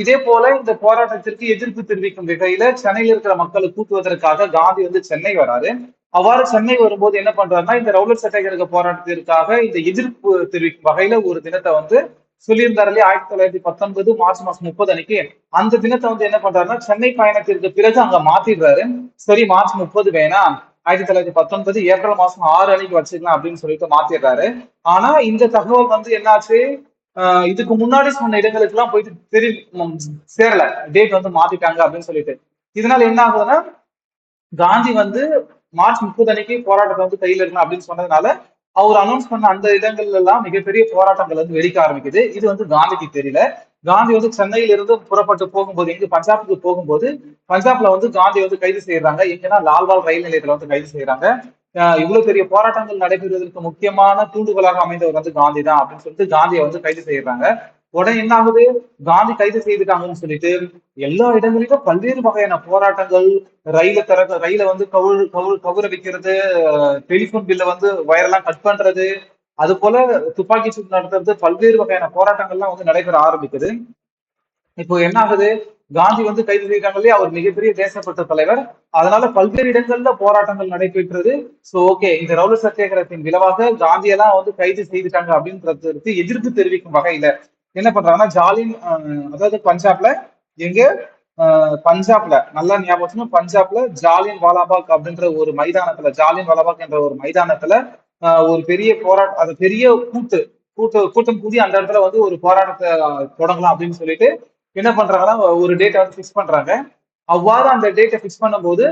இதே போல இந்த போராட்டத்திற்கு எதிர்ப்பு தெரிவிக்கும் வகையில சென்னையில் இருக்கிற மக்களை கூட்டுவதற்காக காந்தி வந்து சென்னை வராரு. அவ்வாறு சென்னை வரும்போது என்ன பண்றாருன்னா இந்த ரவுலட் சத்தியாகிரக போராட்டத்திற்காக இந்த எதிர்ப்பு தெரிவிக்கும் வகையில ஒரு தினத்தை வந்து சொல்லியிருந்தாரு இல்லையா 1919 மார்ச் 30 அன்னைக்கு. அந்த தினத்தை வந்து என்ன பண்றாருன்னா சென்னை பயணத்திற்கு பிறகு அங்க மாத்திடுறாரு. சரி மார்ச் 30 வேணாம், 1919 ஏப்ரல் 6 அன்னைக்கு வச்சுக்கலாம் அப்படின்னு சொல்லிட்டு மாத்திடுறாரு. ஆனா இந்த தகவல் வந்து என்னாச்சு, இதுக்கு முன்னாடி சொன்ன இடங்களுக்கு எல்லாம் போயிட்டு சேரல, டேட் வந்து மாத்திட்டாங்க அப்படின்னு சொல்லிட்டு. இதனால என்ன ஆகுதுன்னா காந்தி வந்து மார்ச் 30 அன்னைக்கு போராட்டத்தை வந்து கையில இருக்கணும் அப்படின்னு சொன்னதுனால அவர் அனௌன்ஸ் பண்ண அந்த இடங்கள்ல எல்லாம் மிகப்பெரிய போராட்டங்கள் வந்து வெடிக்க ஆரம்பிக்குது. இது வந்து காந்திக்கு தெரியல. காந்தி வந்து சென்னையில இருந்து புறப்பட்டு போகும்போது எங்க பஞ்சாபுக்கு போகும்போது பஞ்சாப்ல வந்து காந்தி வந்து கைது செய்யறாங்க. எங்கன்னா லால்வால் ரயில் நிலையத்துல வந்து கைது செய்யறாங்க. இவ்வளவு பெரிய போராட்டங்கள் நடைபெறுவதற்கு முக்கியமான தூண்டுகோலாக அமைந்தவர் வந்து காந்தி தான் அப்படின்னு சொல்லிட்டு காந்தியை வந்து கைது செய்யறாங்க. உடனே என்ன ஆகுது, காந்தி கைது செய்துட்டாங்கன்னு சொல்லிட்டு எல்லா இடங்களிலும் பல்வேறு வகையான போராட்டங்கள், ரயில வந்து கவுர வைக்கிறது, டெலிபோன் பில்ல வந்து வயரெல்லாம் கட் பண்றது, அது போல துப்பாக்கி சூடு நடத்துறது, பல்வேறு வகையான போராட்டங்கள்லாம் வந்து நடைபெற ஆரம்பிக்குது. இப்போ என்ன ஆகுது? காந்தி வந்து கைது செய்தாங்க இல்லையா? அவர் மிகப்பெரிய தேசப்பற்ற தலைவர். அதனால பல்வேறு இடங்கள்ல போராட்டங்கள் நடைபெற்றது. சோ ஓகே, இந்த ரவுலட் சத்தியாகிரகத்தின் விளைவாக காந்தியெல்லாம் வந்து கைது செய்துட்டாங்க அப்படின்றதுக்கு எதிர்ப்பு தெரிவிக்கும் வகையில என்ன பண்றாங்கன்னா, அதாவது பஞ்சாப்ல எங்க பஞ்சாப்ல நல்லா ஞாபகம் வச்சுக்கணும். பஞ்சாப்ல ஜாலியன் வாலாபாக் அப்படின்ற ஒரு மைதானத்துல, ஜாலியன் வாலாபாக் என்ற ஒரு மைதானத்துல ஒரு பெரிய போராட்டம், அது பெரிய கூட்டு கூட்டம் கூடி அந்த இடத்துல வந்து ஒரு போராட்டத்தை தொடங்கலாம் அப்படின்னு சொல்லிட்டு என்ன பண்றாங்கன்னா ஒரு டேட்டை வந்து ஃபிக்ஸ் பண்றாங்க. அவ்வாறு அந்த டேட்டை ஃபிக்ஸ் பண்ணும்போது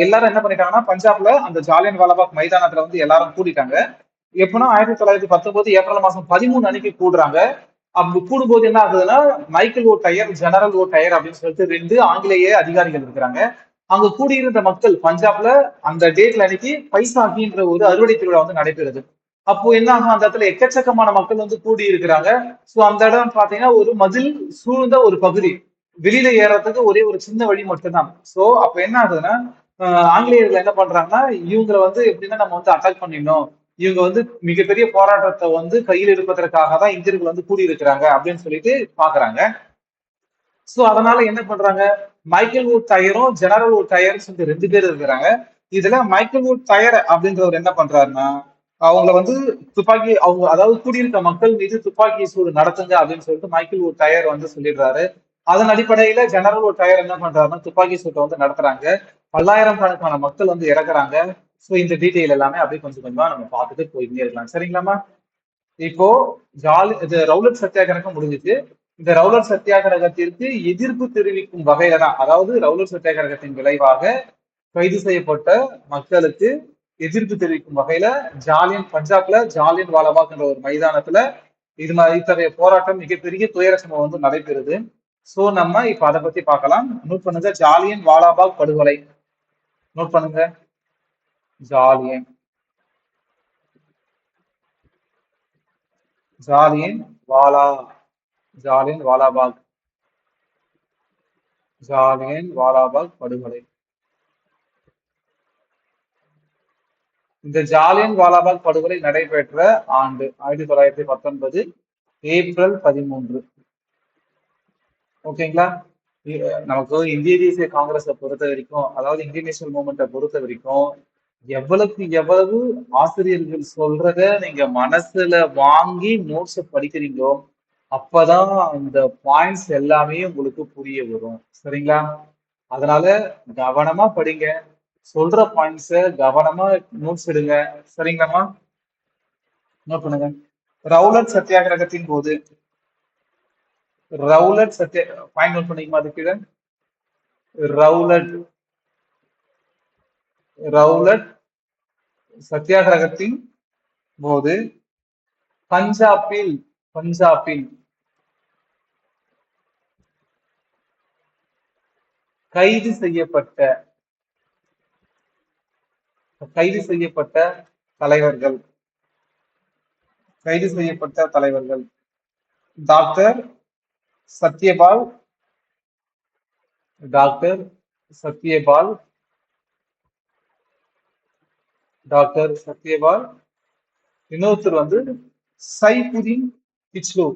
எல்லாரும் என்ன பண்ணிட்டாங்கன்னா, பஞ்சாப்ல அந்த ஜாலியன் வாலாபாக் மைதானத்துல வந்து எல்லாரும் கூடிட்டாங்க. எப்பன்னா 1919 ஏப்ரல் மாசம் 13 அன்னைக்கு கூடுறாங்க. அப்படி கூடும்போது என்ன ஆகுதுன்னா, மைக்கேல் ஓ டயர், ஜெனரல் ஓ டயர் அப்படின்னு சொல்லிட்டு 2 ஆங்கிலேய அதிகாரிகள் இருக்கிறாங்க. அங்க கூடியிருந்த மக்கள் பஞ்சாப்ல அந்த டேட்ல அன்னைக்கு பைசாகின்ற ஒரு அறுவடை திருவிழா வந்து நடைபெறுது. அப்போ என்ன ஆகும், அந்த இடத்துல எக்கச்சக்கமான மக்கள் வந்து கூடி இருக்கிறாங்க. சோ அந்த இடம் பாத்தீங்கன்னா ஒரு மதில் சூழ்ந்த ஒரு பகுதி. வெளியில ஏறதுக்கு ஒரே ஒரு சின்ன வழி மட்டும்தான். சோ அப்ப என்ன ஆகுதுன்னா, ஆங்கிலேயர்கள் என்ன பண்றாங்கன்னா, இவங்களை வந்து எப்படின்னா நம்ம வந்து அட்டாக் பண்ணிடணும். இவங்க வந்து மிகப்பெரிய போராட்டத்தை வந்து கையில் எடுப்பதற்காக தான் இந்தியர்கள் வந்து கூடியிருக்கிறாங்க அப்படின்னு சொல்லிட்டு பாக்குறாங்க. சோ அதனால என்ன பண்றாங்க, மைக்கேல் வுட் டயரும் ஜெனரல் வுட் டயர்ஸ் வந்து 2 பேர் இருக்கிறாங்க. இதுல மைக்கேல் வுட் டயர் அப்படின்றவர் என்ன பண்றாருன்னா, அவங்கள வந்து துப்பாக்கி, அவங்க அதாவது கூடியிருக்க மக்கள் மீது துப்பாக்கி சூடு நடத்துங்க அப்படின்னு சொல்லிட்டு மைக்கேல் வுட் டயர் வந்து சொல்லிடுறாரு. அதன் அடிப்படையில ஜெனரல் வுட் டயர் என்ன பண்றாருன்னா துப்பாக்கி சூட்டை வந்து நடத்துறாங்க. பல்லாயிரம் கணக்கான மக்கள் வந்து இறக்குறாங்க. சோ இந்த டீட்டெயில் எல்லாமே அப்படியே கொஞ்சம் கொஞ்சமா நம்ம பார்த்துட்டு போயிட்டே இருக்கலாம். சரிங்களாமா? இப்போ இது ரவுலட் சத்தியாகிரகம் முடிஞ்சுச்சு. இந்த ரவுலட் சத்தியாகிரகத்திற்கு எதிர்ப்பு தெரிவிக்கும் வகையில தான், அதாவது ரவுலட் சத்தியாகிரகத்தின் விளைவாக கைது செய்யப்பட்ட மக்களுக்கு எதிர்ப்பு தெரிவிக்கும் வகையில பஞ்சாப்ல ஜாலியன் வாலாபாக் என்ற ஒரு மைதானத்துல இத்தகைய போராட்டம், மிகப்பெரிய துயர சம்பவம் வந்து நடைபெறுது. சோ நம்ம இப்ப அதை பத்தி பார்க்கலாம். நோட் பண்ணுங்க, ஜாலியன் வாலாபாக் படுகொலை. நோட் பண்ணுங்க, ஜாலியன் ஜாலியன் வாலா ஜாலியன் வாலாபாக் ஜாலியன் வாலாபாக் படுகொலை. இந்த ஜாலியன் வாலாபாக் படுகொலை நடைபெற்ற ஆண்டு 1919 ஏப்ரல் 13. ஓகேங்களா? நமக்கு இந்திய தேசிய காங்கிரஸை பொறுத்த வரைக்கும், அதாவது இந்தியன் நேஷனல் மூவ்மெண்ட்டை பொறுத்த வரைக்கும், எவ்வளவுக்கு எவ்வளவு ஆசிரியர்கள் சொல்றத நீங்க மனசுல வாங்கி நோட்ஸ் படிக்கிறீங்களோ, அப்பதான் அந்த பாயிண்ட்ஸ் எல்லாமே உங்களுக்கு புரிய வரும். சரிங்களா? அதனால கவனமா படிங்க. சொல்ற பாயிண்ட்ஸ கவனமா நோட்ஸ் எடுங்க. சரிங்களாமா? நோட் பண்ணுங்க. ரவுலட் சத்தியாகிரகத்தின் போது, ரவுலட் சத்திய பாயிண்ட் நோட் பண்ணிக்குமா அது கீழே? ரவுலட் ரவுலட் சத்தியாகிரகத்தின் போது பஞ்சாபில் பஞ்சாபில் கைது செய்யப்பட்ட கைது செய்யப்பட்ட தலைவர்கள் கைது செய்யப்பட்ட தலைவர்கள் doctor Satyapal doctor Satyapal doctor Satyapal, இன்னொருத்தர் வந்து சைபுதீன் கிச்லு.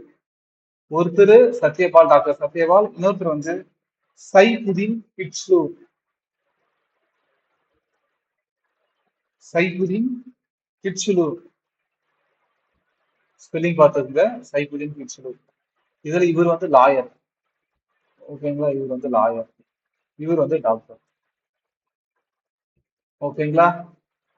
ஒருத்தர் சத்யபால், டாக்டர் சத்யபால், இன்னொருத்தர் வந்து சைபுதீன் கிச்லு. சைபுதீன் கிச்லு ஸ்பெல்லிங் பார்த்துங்க. சைபுதீன் கிச்லு. இதுல இவர் வந்து லாயர். ஓகேங்களா? இவர் வந்து லாயர், இவர் வந்து டாக்டர். ஓகேங்களா?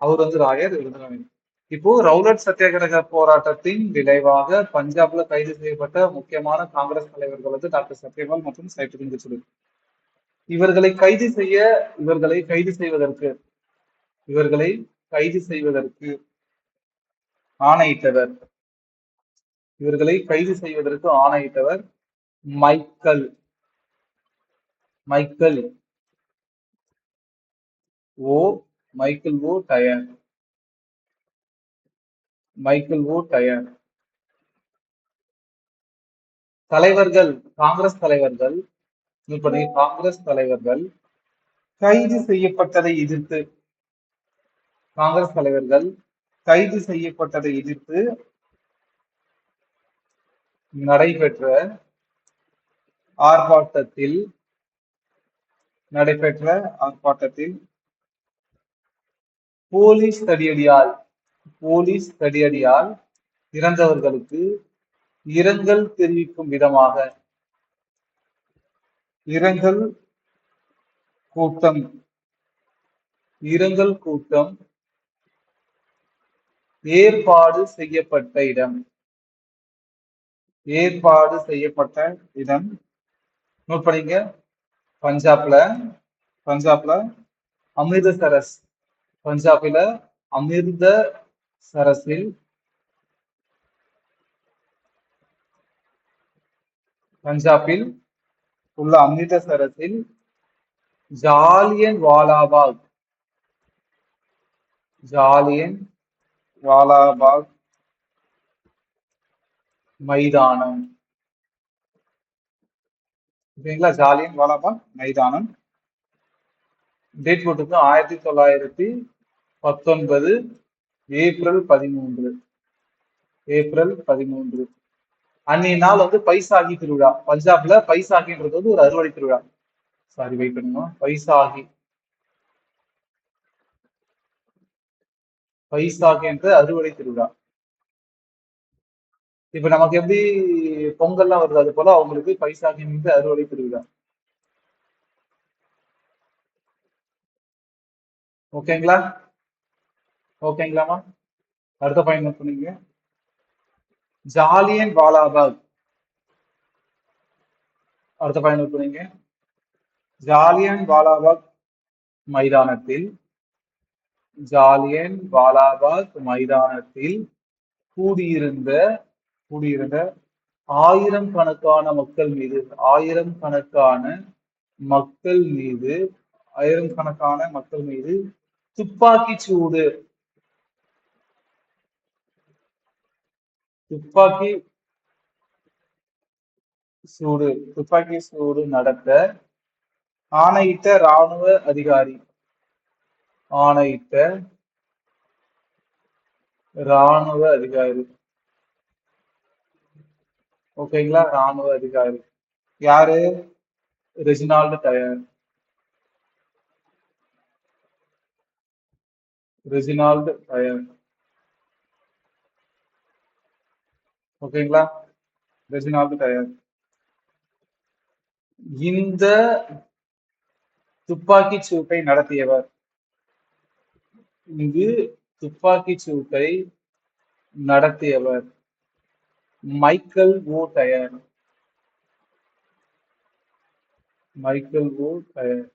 அவர் வந்து லாயர், இவர் வந்து லாயர். இப்போ ரவுலட் சத்தியாகிரக போராட்டத்தின் விளைவாக பஞ்சாப்ல கைது செய்யப்பட்ட முக்கியமான காங்கிரஸ் தலைவர்கள் வந்து டாக்டர் சத்யபால் மற்றும் சைபுதீன் கிச்லு. இவர்களை கைது செய்ய இவர்களை கைது செய்வதற்கு இவர்களை கைது செய்வதற்கு ஆணையிட்டவர் இவர்களை கைது செய்வதற்கு ஆணையிட்டவர் மைக்கேல் மைக்கேல் ஓ மைக்கேல் ஓ டயர் மைக்கேல் ஓ டயர். தலைவர்கள், காங்கிரஸ் தலைவர்கள், இப்படி காங்கிரஸ் தலைவர்கள் கைது செய்யப்பட்டதை எதிர்த்து காங்கிரஸ் தலைவர்கள் கைது செய்யப்பட்டதை எதிர்த்து நடைபெற்ற ஆர்ப்பாட்டத்தில் நடைபெற்ற ஆர்ப்பாட்டத்தில் போலீஸ் தடியடியால் போலீஸ் தடியடியால் இறந்தவர்களுக்கு இரங்கல் தெரிவிக்கும் விதமாக இரங்கல் கூட்டம் இரங்கல் கூட்டம் ஏற்பாடு செய்யப்பட்ட இடம் ஏற்பாடு செய்யப்பட்ட இடம் நோட் பண்ணிங்க. பஞ்சாப்ல பஞ்சாப்ல அமிர்தசரஸ் பஞ்சாபில அமிர்தசரஸில் பஞ்சாபில் உள்ள அமிர்தசரஸில் ஜாலியன் வாலாபாக் ஜாலியன் வாலாபாக் மைதானம் ஓகேங்களா. ஜாலியன் வாலாபாக் மைதானம் டேட் போட்டுருக்கு 1919 ஏப்ரல் 13 ஏப்ரல் 13. அன்னைய நாள் வந்து பைசாகி திருவிழா. பஞ்சாப்ல பைசாகின்றது வந்து ஒரு அறுவடை திருவிழா. சாரி வெயிட் பண்ணுங்க. பைசாகி என்ற அறுவடை திருவிழா. இப்ப நமக்கு எப்படி பொங்கல்லாம் வருது அது போல அவங்களுக்கு பைசாகி என்ற அறுவடை திருவிழா. ஓகேங்களா ஓகேங்களாமா. அடுத்த பாயிண்ட் நோட் பண்ணீங்க. ஜாலியன் வாலாபாக் அடுத்த பாயிண்ட் நோட் பண்ணீங்க. ஜாலியன் வாலாபாக் மைதானத்தில் ஜாலியன் வாலாபாக் மைதானத்தில் கூடியிருந்த கூடியிருந்த ஆயிரம் கணக்கான மக்கள் மீது ஆயிரம் கணக்கான மக்கள் மீது ஆயிரக்கணக்கான மக்கள் மீது துப்பாக்கி சூடு துப்பாக்கி துப்பாக்கி சூடு நடத்த ஆணையிட்ட ராணுவ அதிகாரி ஆணையிட்ட ராணுவ அதிகாரி ஓகேங்களா. ராணுவ அதிகாரி யாரு? ரெஜினால்டு டயர் ரெஜினால்டு டயர் ஓகேங்களா. ரெஜினால்டு டயர் இந்த துப்பாக்கி சூட்டை நடத்தியவர் இங்கு துப்பாக்கி சூட்டை நடத்தியவர் மைக்கேல் ஓ டயர் மைக்கேல் ஓ டயர்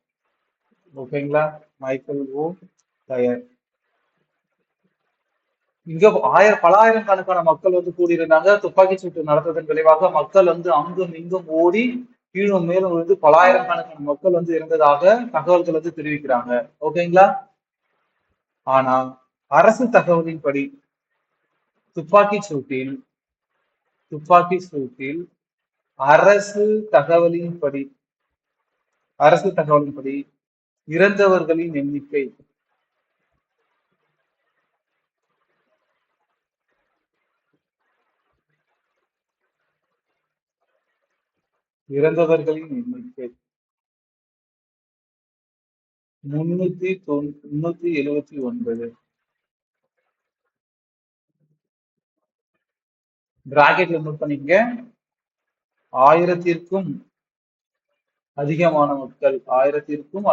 ஓகேங்களா. மைக்கேல் ஓ டயர் இங்க பலாயிரம் கணக்கான மக்கள் வந்து கூடியிருந்தாங்க. துப்பாக்கி சூட்டு நடந்ததன் விளைவாக மக்கள் வந்து அங்கும் இங்கும் ஓடி கீழும் மேலும் வந்து பலாயிரம் கணக்கான மக்கள் வந்து இருந்ததாக தகவல்கள் வந்து தெரிவிக்கிறாங்க. ஓகேங்களா. ஆனா அரசு தகவலின்படி துப்பாக்கி சூட்டில் துப்பாக்கி சூட்டில் அரசு தகவலின்படி அரசு தகவலின்படி இறந்தவர்களின் எண்ணிக்கை இறந்தவர்களின் எண்ணிக்கை 379. பிராக்கெட்ல நோட் பண்ணிக்க. ஆயிரத்திற்கும் அதிகமான மக்கள் ஆயிரத்திற்கும்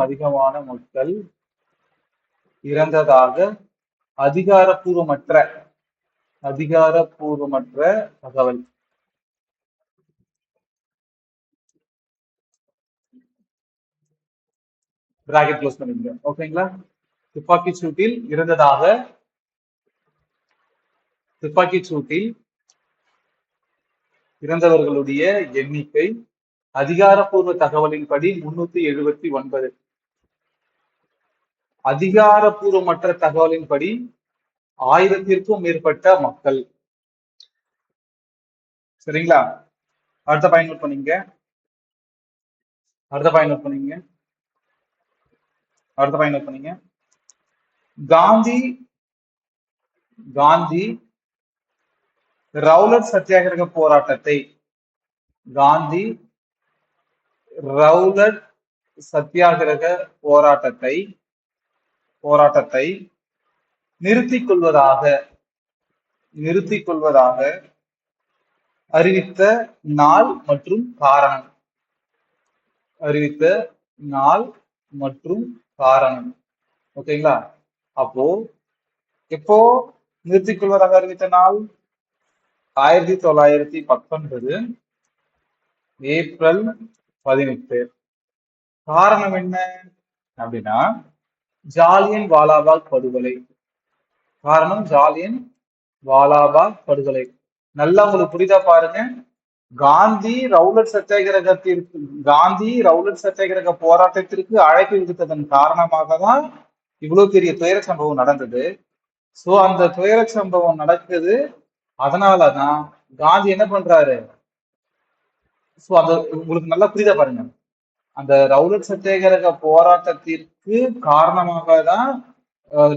அதிகமான மக்கள் இறந்ததாக அதிகாரப்பூர்வமற்ற அதிகாரப்பூர்வமற்ற தகவல். பிராக்கெட் க்ளோஸ் பண்ணிருங்க. ஓகேங்களா. துப்பாக்கி சூட்டில் இறந்தவர்களுடைய எண்ணிக்கை அதிகாரப்பூர்வ தகவலின்படி 379. அதிகாரப்பூர்வமற்ற தகவலின்படி 1000க்கும் மேற்பட்ட மக்கள். சரிங்களா. அடுத்த பாயிண்ட் நோட் பண்ணீங்க. அடுத்த பாயிண்ட் நோட் பண்ணீங்க. காந்தி ரவுலட் சத்தியாகிரக போராட்டத்தை காந்தி ரவுலட் சத்தியாகிரக போராட்டத்தை போராட்டத்தை நிறுத்திக் கொள்வதாக அறிவித்த நாள் மற்றும் காரணம். அறிவித்த நாள் மற்றும் காரணம். ஓகேங்களா? அப்போ எப்போ நிறுத்திக் கொள்வதாக அறிவித்த நாள்? 1919 ஏப்ரல் 18. காரணம் என்ன அப்படின்னா ஜாலியன் வாலாபாக் படுகொலை. காரணம் ஜாலியன் வாலாபாக் படுகொலை. நல்லா உங்களுக்கு புரிதா பாருங்க. காந்தி ரவுலட் சத்தியாகிரக போராட்டத்திற்கு அழைப்பு விடுத்ததன் காரணமாக தான் இவ்வளவு பெரிய துயர சம்பவம் நடந்தது. சோ அந்த துயர சம்பவம் நடக்குது. அதனாலதான் காந்தி என்ன பண்றாரு? சோ அந்த உங்களுக்கு நல்லா புரிதா பாருங்க. அந்த ரவுலட் சத்தியாகிரக போராட்டத்திற்கு காரணமாக தான்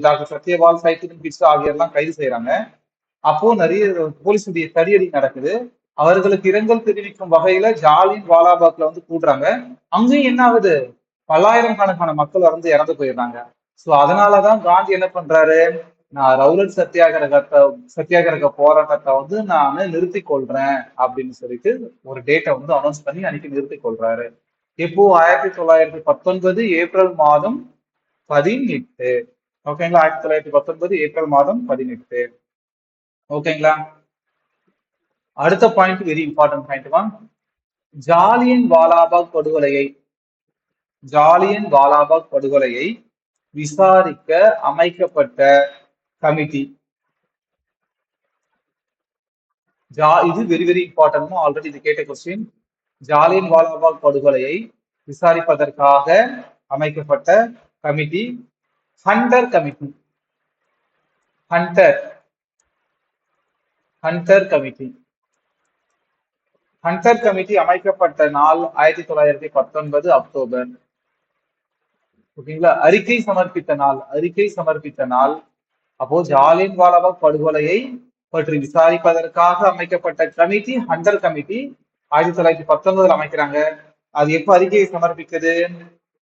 டாக்டர் சத்யபால், சைதுதீன் பிஸ்வா ஆகியோர்லாம் கைது செய்யறாங்க. அப்போ நிறைய போலீஸுடைய தடியடி நடக்குது. அவர்களுக்கு இரங்கல் தெரிவிக்கும் வகையில ஜாலியன் வாலாபாக்ல வந்து கூடுறாங்க. அங்கேயும் என்ன ஆகுது? பல்லாயிரக்கணக்கான மக்கள் வந்து இறந்து போயிடுறாங்க. சோ அதனாலதான் காந்தி என்ன பண்றாரு? நான் ரவுலட் சத்தியாகிரக போராட்டத்தை வந்து நான் நிறுத்தி கொள்றேன் அப்படின்னு சொல்லிட்டு ஒரு டேட்டை வந்து அனௌன்ஸ் பண்ணி அன்னைக்கு நிறுத்தி கொள்றாரு. இப்போ 1919 ஏப்ரல் மாதம் 18. ஓகேங்களா? 1919 ஏப்ரல் மாதம் 18. ஓகேங்களா? அடுத்த point very important point. Jallianwala வாலாபாக் படுகொலையை விசாரிக்க அமைக்கப்பட்ட கமிட்டி. இது வெரி வெரி இம்பார்ட்டன்ட். ஆல்ரெடி இது கேட்ட கொஸ்டின். ஜாலியன் வாலாபாக் படுகொலையை விசாரிப்பதற்காக அமைக்கப்பட்ட committee Hunter committee. Hunter committee அமைக்கப்பட்ட நாள் 1919 அக்டோபர். ஓகேங்களா? அறிக்கை சமர்ப்பித்த நாள். அப்போ ஜாலியன் வாலாபாக் படுகொலையை பற்றி விசாரிப்பதற்காக அமைக்கப்பட்ட கமிட்டி ஹண்டர் கமிட்டி 1919 அமைக்கிறாங்க. அது எப்ப அறிக்கையை சமர்ப்பிக்குது?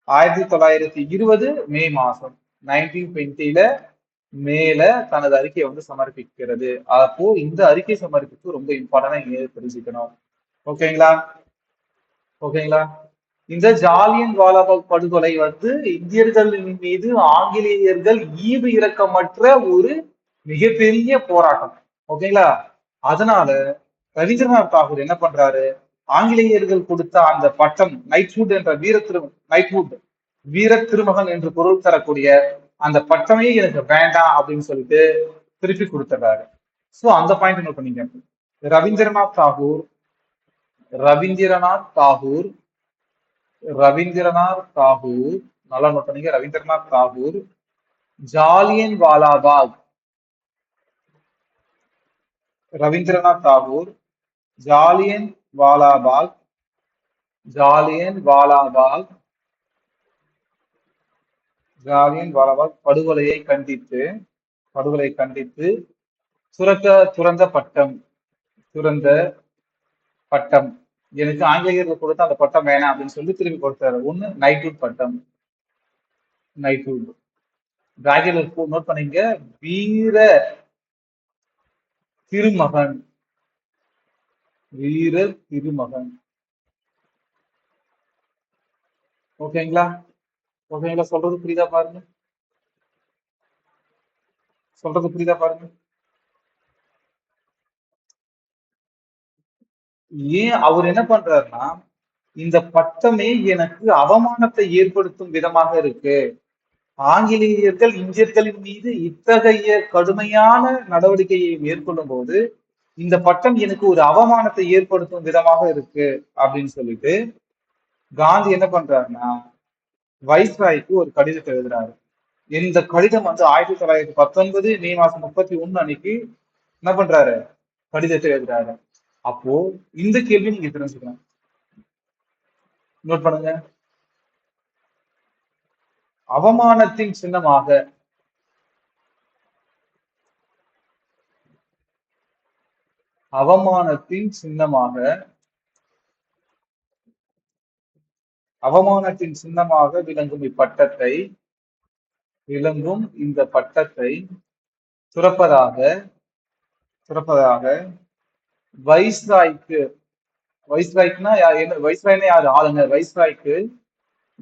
1920 மே மாசம் 1920 மேல தனது அறிக்கையை வந்து சமர்ப்பிக்கிறது. அப்போ இந்த அறிக்கை சமர்ப்பிப்பு ரொம்ப இம்பார்ட்டன்டா தெரிஞ்சுக்கணும். ஓகேங்களா? இந்த ஜாலியன் வாலாபாக் படுகொலை வந்து இந்தியர்களின் மீது ஆங்கிலேயர்கள் ஈவு இரக்கமற்ற ஒரு மிகப்பெரிய போராட்டம். ஓகேங்களா? அதனால ரவீந்திரநாத் தாகூர் என்ன பண்றாரு? ஆங்கிலேயர்கள் கொடுத்த அந்த பட்டம் நைட்ஹுட் என்ற வீர திருமகன் என்று பொருள் தரக்கூடிய அந்த பட்டமே எனக்கு வேண்டாம் அப்படின்னு சொல்லிட்டு திருப்பி கொடுத்துறாரு. சோ அந்த பாயிண்ட் நோட் பண்ணீங்க. ரவீந்திரநாத் தாகூர் நல்லா நோட் பண்ணீங்க. ரவீந்திரநாத் தாகூர் ஜாலியன் வாலாபாக் படுகொலையை கண்டித்து துறந்த பட்டம் எனக்கு ஆங்கிலேயர்கள் கொடுத்த அந்த பட்டம் வேணாம் அப்படின்னு சொல்லி திரும்பி கொடுத்தாரு. ஒண்ணு நைட்ஹுட் பட்டம். நோட் பண்ணீங்க. வீர திருமகன். ஓகேங்களா? சொல்றது புரியுதா பாருங்க. ஏன் அவர் என்ன பண்றாருன்னா, இந்த பட்டமே எனக்கு அவமானத்தை ஏற்படுத்தும் விதமாக இருக்கு. ஆங்கிலேயர்கள் இந்தியர்களின் மீது இத்தகைய கடுமையான நடவடிக்கையை மேற்கொள்ளும் போது இந்த பட்டம் எனக்கு ஒரு அவமானத்தை ஏற்படுத்தும் விதமாக இருக்கு அப்படின்னு சொல்லிட்டு காந்தி என்ன பண்றாருன்னா வைஸ்ராய்க்கு ஒரு கடிதத்தை எழுதுறாரு. இந்த கடிதம் வந்து 1919 மே மாசம் 31 அன்னைக்கு என்ன பண்றாரு? கடிதத்தை எழுதுறாரு. அப்போ இந்த கேள்வி நீங்க தெரிஞ்சுக்கணும். நோட் பண்ணுங்க. அவமானத்தின் சின்னமாக அவமானத்தின் சின்னமாக அவமானத்தின் சின்னமாக விளங்கும் இந்த பட்டத்தை துறப்பதாக துறப்பதாக வைஸ்ராய்க்கு வைஸ்ராய்க்குனா என்ன வைஸ்ராய்னா யாரு ஆளுநர் வைஸ்ராய்க்கு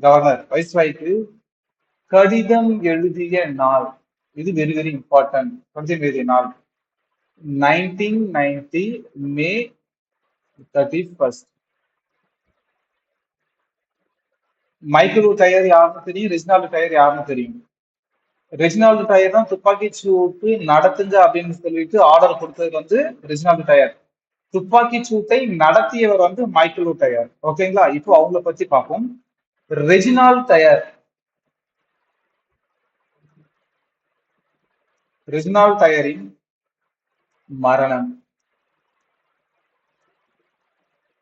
கவர்னர் வைஸ்ராய்க்கு கடிதம் எழுதிய நாள் இது வெரி வெரி இம்பார்ட்டன்ட் கடிதம் எழுதிய நாள் 1990 மே 31st. மைக்கேல் டயர் யாருன்னு தெரியும், ரெஜினால்டு டயர் யாருன்னு தெரியும். ரெஜினால்டு டயர் தான் துப்பாக்கி சூட்டு நடத்துங்க அப்படின்னு சொல்லிட்டு ஆர்டர் கொடுத்தது வந்து ரெஜினால்டு டயர். துப்பாக்கி சூட்டை நடத்தியவர் வந்து மைக்கேல் டயர். ஓகேங்களா, இப்போ அவங்கள பத்தி பார்ப்போம். ரெஜினால்டு டயர் ரெஜினால்டு டயரின் மரணம்.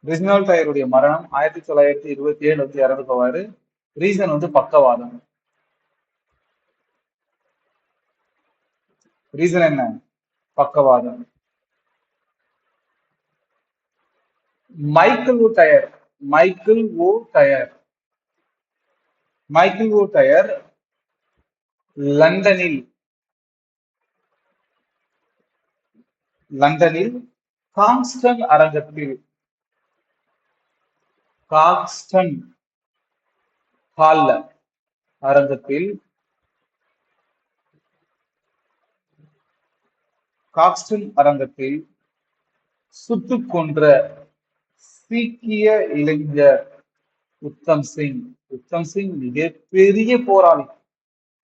ரெஜினால்டு டயருடைய மரணம் 1927 வந்து இறந்து போவாரு. ரீசன் வந்து பக்கவாதம். ரீசன் என்ன? பக்கவாதம். மைக்கேல் டயர் மைக்கேல் ஓ டயர் மைக்கேல் ஓ டயர் லண்டனில் லண்டனில் காக்ஸ்டன் அரங்கத்தில் காக்ஸ்டன் ஹால்ல அரங்கத்தில் காக்ஸ்டன் அரங்கத்தில் சுட்டுக் கொன்ற சீக்கிய இளைஞர் உத்தம் சிங். உத்தம் சிங் மிகப்பெரிய போராளி.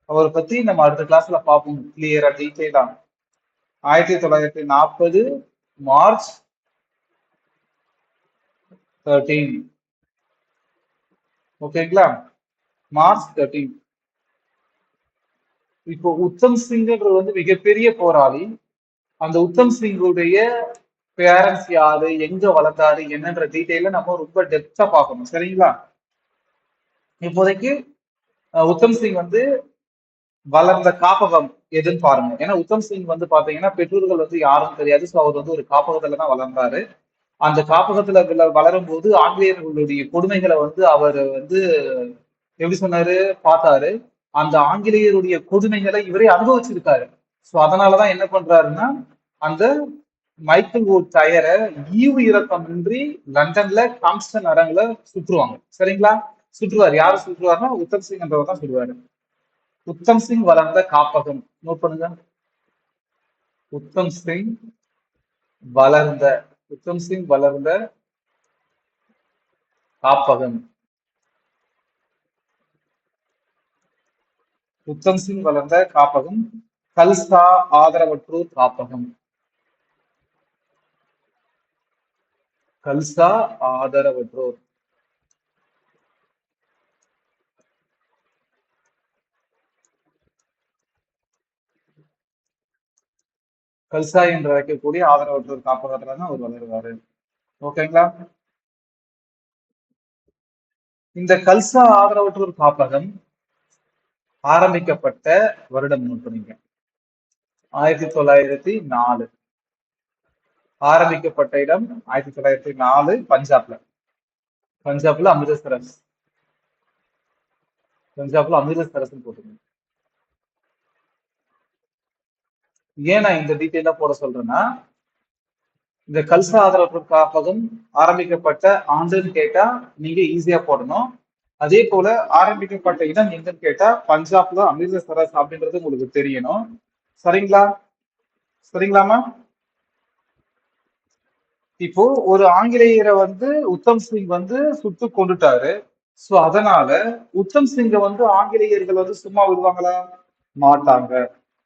அவரை பத்தி நம்ம அடுத்த கிளாஸ்ல பார்ப்போம் கிளியரா டீட்டெயிலா. 1940 மார்ச் 13. ஓகேங்களா, மார்ச் 13. இப்போ உத்தம் சிங்ன்றது வந்து மிகப்பெரிய போராளி. அந்த உத்தம் சிங்குடைய பேரண்ட்ஸ் யாரு, எங்க வளர்ந்தாரு, என்னன்ற டீட்டெயில நம்ம ரொம்ப டெப்தா பார்க்கணும். சரிங்களா, இப்போதைக்கு உத்தம் சிங் வந்து வளர்ந்த காப்பகம் எதுன்னு பாருங்க. ஏன்னா உத்தம் சிங் வந்து பாத்தீங்கன்னா பெற்றோர்கள் வந்து யாரும் தெரியாது. சோ அவர் வந்து ஒரு காப்பகத்துல தான் வளர்ந்தாரு. அந்த காப்பகத்துல வளரும் போது ஆங்கிலேயர்களுடைய கொடுமைகளை வந்து அவர் வந்து எப்படி சொன்னாரு பார்த்தாரு. அந்த ஆங்கிலேயருடைய கொடுமைகளை இவரே அனுபவிச்சிருக்காரு. சோ அதனாலதான் என்ன பண்றாருன்னா அந்த மைக்கேல் ஓ டயரை ஈவு இரக்கமின்றி லண்டன்ல கான்ஸ்டன் அரங்குல சுற்றுவாங்க. சரிங்களா, சுற்றுவார். யாரு சுற்றுவாருன்னா உத்தம் சிங் என்றவர் தான் சுடுவாரு. உத்தம் சிங் வளர்ந்த காப்பகம் நோட் பண்ணுங்க. உத்தம் சிங் வளர்ந்த உத்தம் சிங் வளர்ந்த காப்பகம். உத்தம் சிங் வளர்ந்த காப்பகம் கல்சா ஆதரவற்றோர் காப்பகம். கல்சா ஆதரவற்றோர். கல்சா என்று அழைக்கக்கூடிய ஆதரவற்றோர் காப்பகத்துல தான் அவர் வளருவாரு. ஓகேங்களா, இந்த கல்சா ஆதரவற்றோர் காப்பகம் ஆரம்பிக்கப்பட்ட வருடம் நோட் பண்ணீங்க 1904. ஆரம்பிக்கப்பட்ட இடம் 1904 பஞ்சாப்ல. பஞ்சாப்ல அமிர்தசரஸ். பஞ்சாப்ல அமிர்தசரஸ் போட்டுருங்க. ஏன் நான் இந்த டீட்டெயிலா போட சொல்றேன்னா இந்த கல்சா ஆதரவற்றோர் காப்பகம் ஆரம்பிக்கப்பட்ட ஆண்டுன்னு கேட்டா நீங்க ஈஸியா போடணும். அதே போல ஆரம்பிக்கப்பட்ட இடம் எங்கன்னு கேட்டா பஞ்சாப்ல அமிர்தசரஸ் அப்படின்றது உங்களுக்கு தெரியணும். சரிங்களா, சரிங்களாமா. இப்போ ஒரு ஆங்கிலேயரை வந்து உத்தம் சிங் வந்து சுட்டு கொண்டுட்டாரு. சோ அதனால உத்தம் சிங்க வந்து ஆங்கிலேயர்கள் வந்து சும்மா விடுவாங்களா? மாட்டாங்க.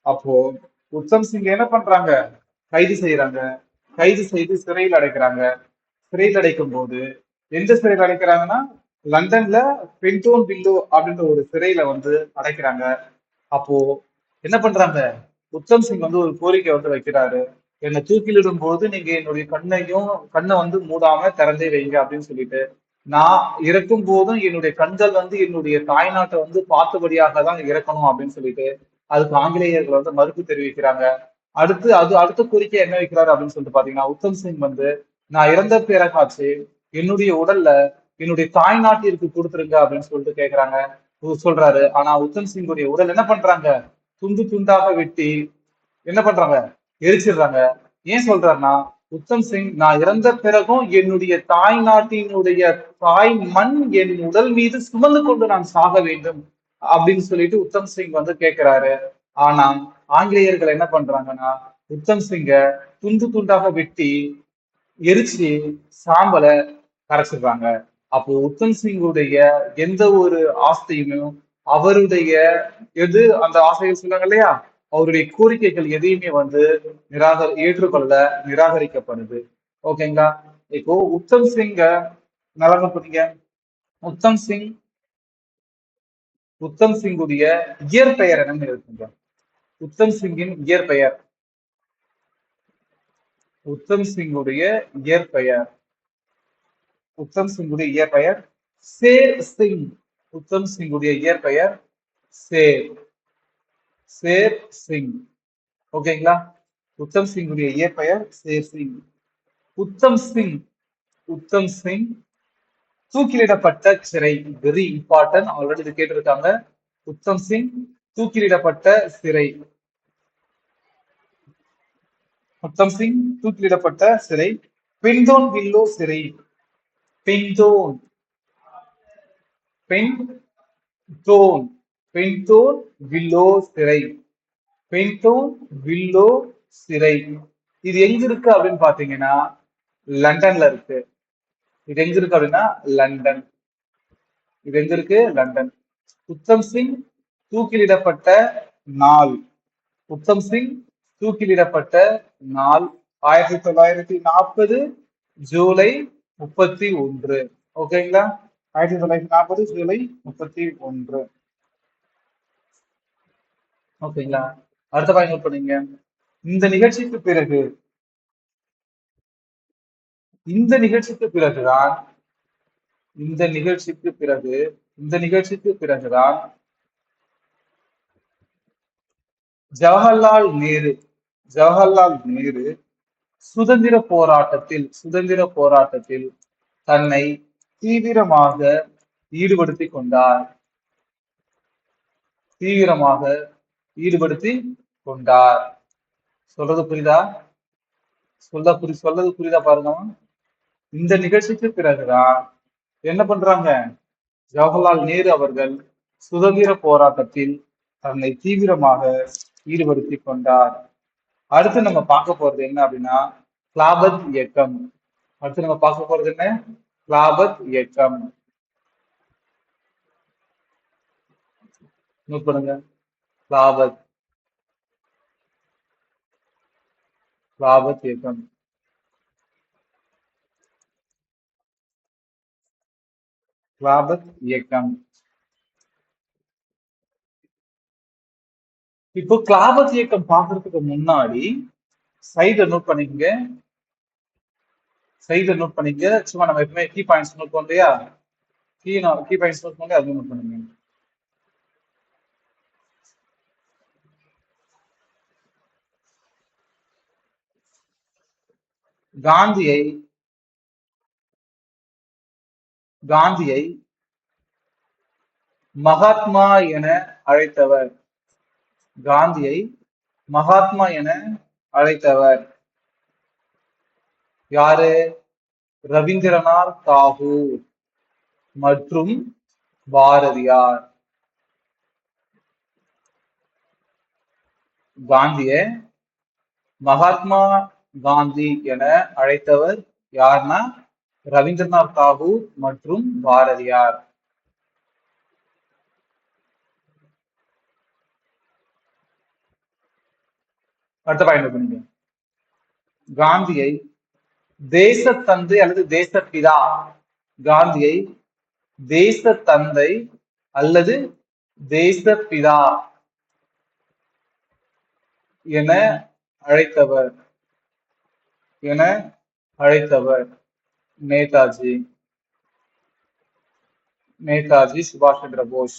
அப்போ உத்தம் சிங் என்ன பண்றாங்க? கைது செய்யறாங்க. கைது செய்து சிறையில் அடைக்கிறாங்க. சிறையில் அடைக்கும் போது எந்த சிறையில் அடைக்கிறாங்கன்னா லண்டன்ல பென்டோன் வில்லோ அப்படின்ற ஒரு சிறையில வந்து அடைக்கிறாங்க. அப்போ என்ன பண்றாங்க? உத்தம் சிங் வந்து ஒரு கோரிக்கை வந்து வைக்கிறாரு. என்னை தூக்கிலிடும் போது நீங்க என்னுடைய கண்ணை வந்து மூடாம திறந்தே வைங்க அப்படின்னு சொல்லிட்டு, நான் இறக்கும் போதும் என்னுடைய கண்கள் வந்து என்னுடைய தாய்நாட்டை வந்து பார்த்தபடியாக தான் இறக்கணும் அப்படின்னு சொல்லிட்டு அதுக்கு ஆங்கிலேயர்கள் வந்து மறுப்பு தெரிவிக்கிறாங்க. அடுத்த கோரிக்கை என்ன வைக்கிறாரு அப்படின்னு சொல்லிட்டு பாத்தீங்கன்னா, உத்தம் சிங் வந்து நான் இறந்த பிறகாச்சு என்னுடைய உடல்ல என்னுடைய தாய் நாட்டிற்கு கொடுத்துருங்க அப்படின்னு சொல்லிட்டு கேக்குறாங்க, சொல்றாரு. ஆனா உத்தம் சிங்குடைய உடல் என்ன பண்றாங்க, துண்டு துண்டாக வெட்டி என்ன பண்றாங்க, எரிச்சிடுறாங்க. ஏன் சொல்றாருன்னா, உத்தம் சிங் நான் இறந்த பிறகும் என்னுடைய தாய் நாட்டினுடைய தாய் மண் என் உடல் மீது சுமந்து கொண்டு நான் சாக வேண்டும் அப்படின்னு சொல்லிட்டு உத்தம் சிங் வந்து கேட்கிறாரு. ஆனா ஆங்கிலேயர்கள் என்ன பண்றாங்கன்னா, உத்தம் சிங்க துண்டு துண்டாக வெட்டி எரிச்சு சாம்பலை கரைச்சிடுறாங்க. அப்போ உத்தம் சிங்குடைய எந்த ஒரு ஆசையுமே, அவருடைய எது அந்த ஆசைகள் சொன்னாங்க இல்லையா, அவருடைய கோரிக்கைகள் எதையுமே வந்து ஏற்றுக்கொள்ள நிராகரிக்கப்படுது. ஓகேங்களா. இப்போ உத்தம் சிங்க நல்லா பண்ணீங்க. உத்தம் சிங் உத்தம் சிங்குடைய இயற்பெயர் என்னன்னு இருக்குங்க. உத்தம் சிங்கின் இயற்பெயர், உத்தம் சிங்குடைய இயற்பெயர் உத்தம் சிங்குடைய இயற்பெயர் சேர் சிங். உத்தம் சிங்குடைய இயற்பெயர் சேர் சேர் சிங். ஓகேங்களா. உத்தம் சிங்குடைய இயற்பெயர் சேர் சிங். உத்தம் சிங் உத்தம் சிங் தூக்கிலிடப்பட்ட சிறை, வெரி இம்பார்ட்டன்ட், ஆல்ரெடி இது கேட்டிருக்காங்க. உத்தம் சிங் தூக்கிலிடப்பட்ட சிறை. உத்தம் சிங் தூக்கிலிடப்பட்ட சிறை பின்தோன் வில்லோ சிறை. பின்தோன் பெண் தோன் பென்டோன் வில்லோ சிறை. பென்டோன் வில்லோ சிறை. இது எங்க இருக்கு அப்படின்னு பாத்தீங்கன்னா லண்டன்ல இருக்கு. இது எங்க இருக்கு அப்படின்னா லண்டன். இது எங்க இருக்கு, லண்டன். உத்தம் சிங் தூக்கிலிடப்பட்ட நாள், உத்தம் சிங் தூக்கிலிடப்பட்ட நாள் 1940 ஜூலை 31. ஓகேங்களா. 1940 ஜூலை 31. ஓகேங்களா. அடுத்த பாயிண்ட் நோட் பண்ணீங்க. இந்த நிகழ்ச்சிக்கு பிறகு இந்த நிகழ்ச்சிக்கு பிறகுதான் இந்த நிகழ்ச்சிக்கு பிறகு இந்த நிகழ்ச்சிக்கு பிறகுதான் ஜவஹர்லால் நேரு ஜவஹர்லால் நேரு சுதந்திர போராட்டத்தில் தன்னை தீவிரமாக ஈடுபடுத்திக் கொண்டார். தீவிரமாக ஈடுபடுத்தி கொண்டார். சொல்றது புரியுதா? சொல்றது புரியுதா பாருங்க. இந்த நிகழ்ச்சிக்கு பிறகுதான் என்ன பண்றாங்க, ஜவஹர்லால் நேரு அவர்கள் சுதந்திர போராட்டத்தில் தன்னை தீவிரமாக ஈடுபடுத்தி கொண்டார். அடுத்து நம்ம பார்க்க போறது என்ன அப்படின்னா கிலாபத் இயக்கம். அடுத்து நம்ம பார்க்க போறது என்ன, கிலாபத் இயக்கம். நோட் பண்ணுங்க. கிலாபத் கிலாபத் இயக்கம். கிலாபத் இயக்கம். இப்போ கிலாபத் இயக்கம் பாக்குறதுக்கு முன்னாடி சைட நோட் பண்ணிக்கங்க. சைட நோட் பண்ணிக்க. சும்மா நம்ம எப்பவுமே கீ பாயிண்ட்ஸ் நோட் பண்ணோம் இல்லையா, கீ பாயிண்ட்ஸ் நோட் பண்ணி அதுவும் நோட் பண்ணுங்க. காந்தியை காந்தியை மகாத்மா என அழைத்தவர். காந்தியை மகாத்மா என அழைத்தவர் யாரு? ரவீந்திரநாத் தாகூர் மற்றும் பாரதியார். காந்திய மகாத்மா காந்தி என அழைத்தவர் யார்னா ரவீந்திரநாத் தாகூர் மற்றும் பாரதியார். அடுத்த பாயிண்ட் பண்ணுங்க. காந்தியை தேச தந்தை அல்லது தேசப்பிதா. காந்தியை தேச தந்தை அல்லது தேசப்பிதா என அழைத்தவர் என அழைத்தவர் நேதாஜி. நேதாஜி சுபாஷ் சந்திர போஸ்.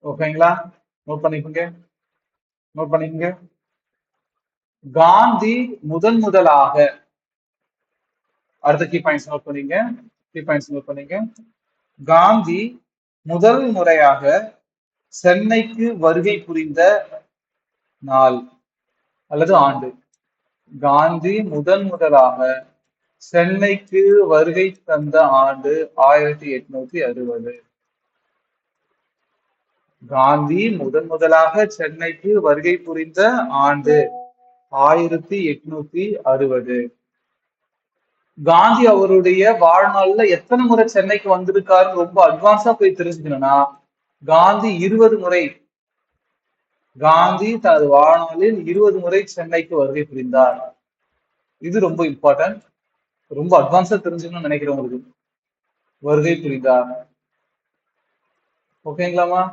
ஓகேங்களா. நோட் பண்ணிக்கோங்க. நோட் பண்ணிக்கங்க. காந்தி முதலாக, அடுத்த கீ பாயிண்ட்ஸ் நோட் பண்ணீங்க. கீ பாயிண்ட்ஸ் நோட் பண்ணீங்க. காந்தி முதல் முறையாக சென்னைக்கு வருகை புரிந்த நாள் அல்லது ஆண்டு. காந்தி முதலாக சென்னைக்கு வருகை தந்த ஆண்டு 1860. காந்தி முதலாக சென்னைக்கு வருகை புரிந்த ஆண்டு 1860. காந்தி அவருடைய வாழ்நாள்ல எத்தனை முறை சென்னைக்கு வந்திருக்காரு ரொம்ப அட்வான்ஸா போய் தெரிஞ்சுக்கணும்னா, காந்தி 20 முறை, காந்தி தனது வாழ்நாளில் 20 முறை சென்னைக்கு வருகை புரிந்தார். இது ரொம்ப இம்பார்ட்டன்ட், ரொம்ப அட்வான்ஸா தெரிஞ்சுக்கணும்னு நினைக்கிறவங்களுக்கு. வருகை புரிந்தார். ஓகேங்களாமா?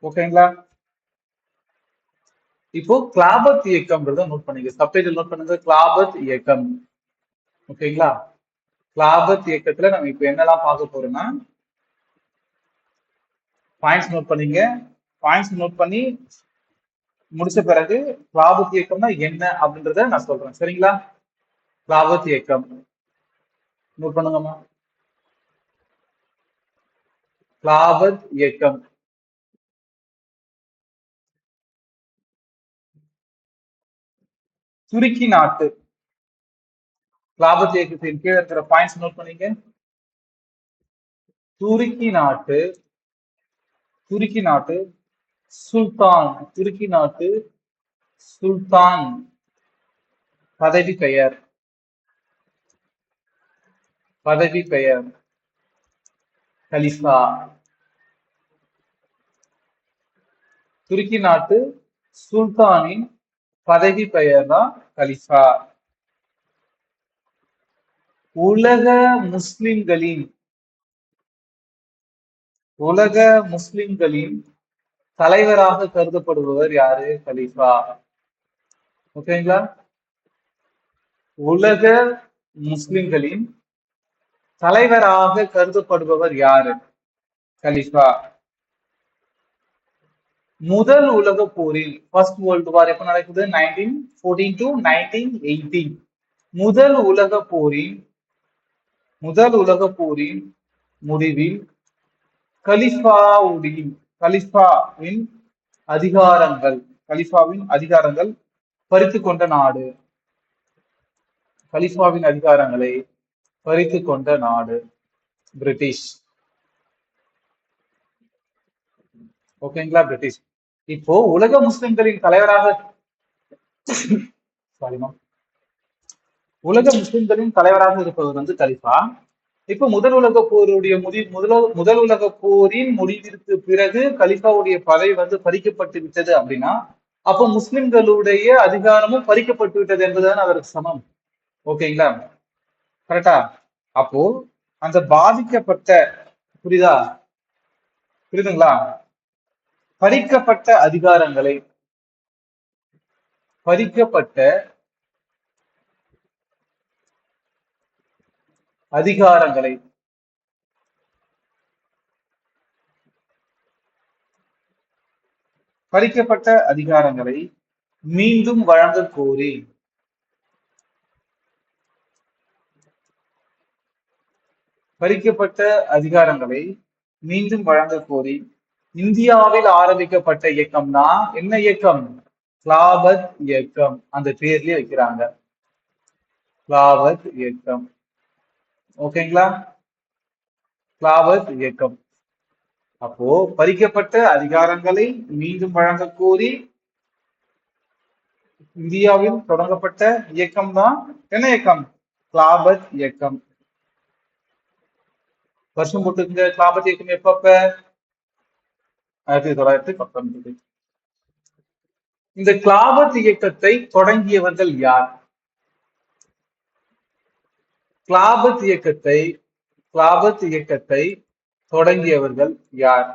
ஓகேங்களா? இப்போ கிளாபத் இயக்கம்ன்றத நோட் பண்ணுங்க. சப்டைட்டில் நோட் பண்ணுங்க. கிளாபத் இயக்கம். ஓகேங்களா? கிளாபத் இயக்கத்துல நம்ம இப்ப என்னெல்லாம் பார்க்க போறோம்னா, பாயிண்ட்ஸ் நோட் பண்ணீங்க. பாயிண்ட்ஸ் நோட் பண்ணி முடிச்ச பிறகு கிளாபத் இயக்கம்னா என்ன அப்படின்றத நான் சொல்றேன். சரிங்களா? கிளாபத் இயக்கம் நோட் பண்ணுங்கம்மா. கிளாபத் இயக்கம் துருக்கி நாட்டு. கிளாபத் இயக்கத்தின் கீழே இருக்கிற பாயிண்ட்ஸ் நோட் பண்ணீங்க. துருக்கி நாட்டு, துருக்கி நாட்டு சுல்தான், துருக்கி நாட்டு சுல்தான் பதவி பெயர், பதவி பெயர் கலிஃபா. துருக்கி நாட்டு சுல்தானின் பதவி பெயர் தான் கலிஃபா. உலக முஸ்லிம்களின், உலக முஸ்லிம்களின் தலைவராக கருதப்படுபவர் யாரு? கலிஃபா. ஓகேங்களா? உலக முஸ்லிம்களின் தலைவராக கருதப்படுபவர் யாரு? கலிஃபா. முதல் உலக போரில், ஃபர்ஸ்ட் வேர்ல்டு வார் எப்ப நடக்குது? 1914 to 1918. முதல் உலக போரின், முதல் உலக போரின் முடிவில் கலிஃபாவுடைய, கலிஃபாவின் அதிகாரங்கள், கலிஃபாவின் அதிகாரங்கள் பறித்து கொண்ட நாடு. கலிஃபாவின் அதிகாரங்களை பறித்து கொண்ட நாடு பிரிட்டிஷ். ஓகேங்களா? பிரிட்டிஷ். இப்போ உலக முஸ்லிம்களின் தலைவராக, சாரிமா, உலக முஸ்லிம்களின் தலைவராக இருப்பவர் வந்து கலிஃபா. இப்ப முதல் உலக போருடைய முதல் உலக போரின் முடிவிற்கு பிறகு கலிஃபாவுடைய பதவி வந்து பறிக்கப்பட்டு விட்டது அப்படின்னா, அப்போ முஸ்லிம்களுடைய அதிகாரமும் பறிக்கப்பட்டு விட்டது என்பதுதான் அதற்கு சமம். ஓகேங்களா? கரெக்டா? அப்போ அந்த பாதிக்கப்பட்ட, புரியுதா? புரியுதுங்களா? பறிக்கப்பட்ட அதிகாரங்களை, பறிக்கப்பட்ட அதிகாரங்களை பறிக்கப்பட்ட அதிகாரங்களை மீண்டும் வழங்க கோரி, பறிக்கப்பட்ட அதிகாரங்களை மீண்டும் வழங்க கோரி இந்தியாவில் ஆரம்பிக்கப்பட்ட இயக்கம்னா என்ன இயக்கம்? கிளாபத் இயக்கம். அந்த பேர்லயே வைக்கிறாங்க, கிளாபத் இயக்கம். ஓகேங்களா? கிளாபத் இயக்கம். அப்போ பறிக்கப்பட்ட அதிகாரங்களை மீண்டும் வழங்க கோரி இந்தியாவில் தொடங்கப்பட்ட இயக்கம் தான் என்ன இயக்கம்? கிளாபத் இயக்கம். வருஷம் போட்டுங்க. கிளாபத் இயக்கம் எப்பப்ப? 1919. இந்த கிளாபத் இயக்கத்தை தொடங்கியவர்கள் யார்? கிளாபத் இயக்கத்தை, கிளாபத் இயக்கத்தை தொடங்கியவர்கள் யார்?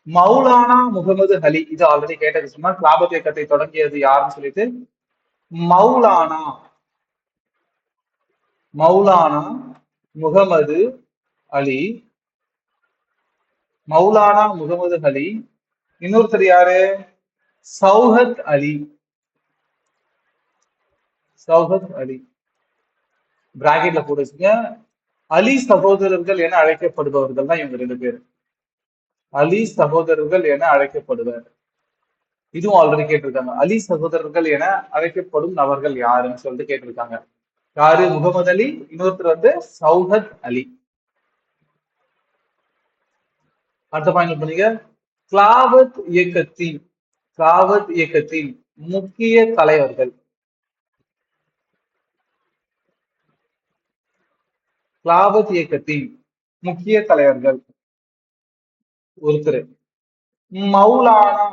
மௌலானா முகமது அலி. இது ஆல்ரெடி கேட்டது. சும்மா கிளாபத் இயக்கத்தை தொடங்கியது யாருன்னு சொல்லிட்டு, மௌலானா, மௌலானா முகமது அலி, மௌலானா முகமது அலி இன்னொருத்தர் யாரு? சௌஹத் அலி. சௌஹத் அலி பிராக்கெட்ல போட்டு வச்சுங்க. அலி சகோதரர்கள் என அழைக்கப்படுபவர்கள் தான் இவங்க 2 பேர். அலி சகோதரர்கள் என அழைக்கப்படுவர். இதுவும் ஆல்ரெடி கேட்டிருக்காங்க. அலி சகோதரர்கள் என அழைக்கப்படும் நபர்கள் யாருன்னு சொல்லிட்டு கேட்டிருக்காங்க. யாரு? முகமது அலி. இன்னொருத்தர் வந்து சௌஹத் அலி. அடுத்த பாயிண்ட் பண்ணீங்க. கிலாவத் இயக்கத்தின் முக்கிய தலைவர்கள். கிலாவத் இயக்கத்தின் முக்கிய தலைவர்கள் ஒருத்தர். மௌலானா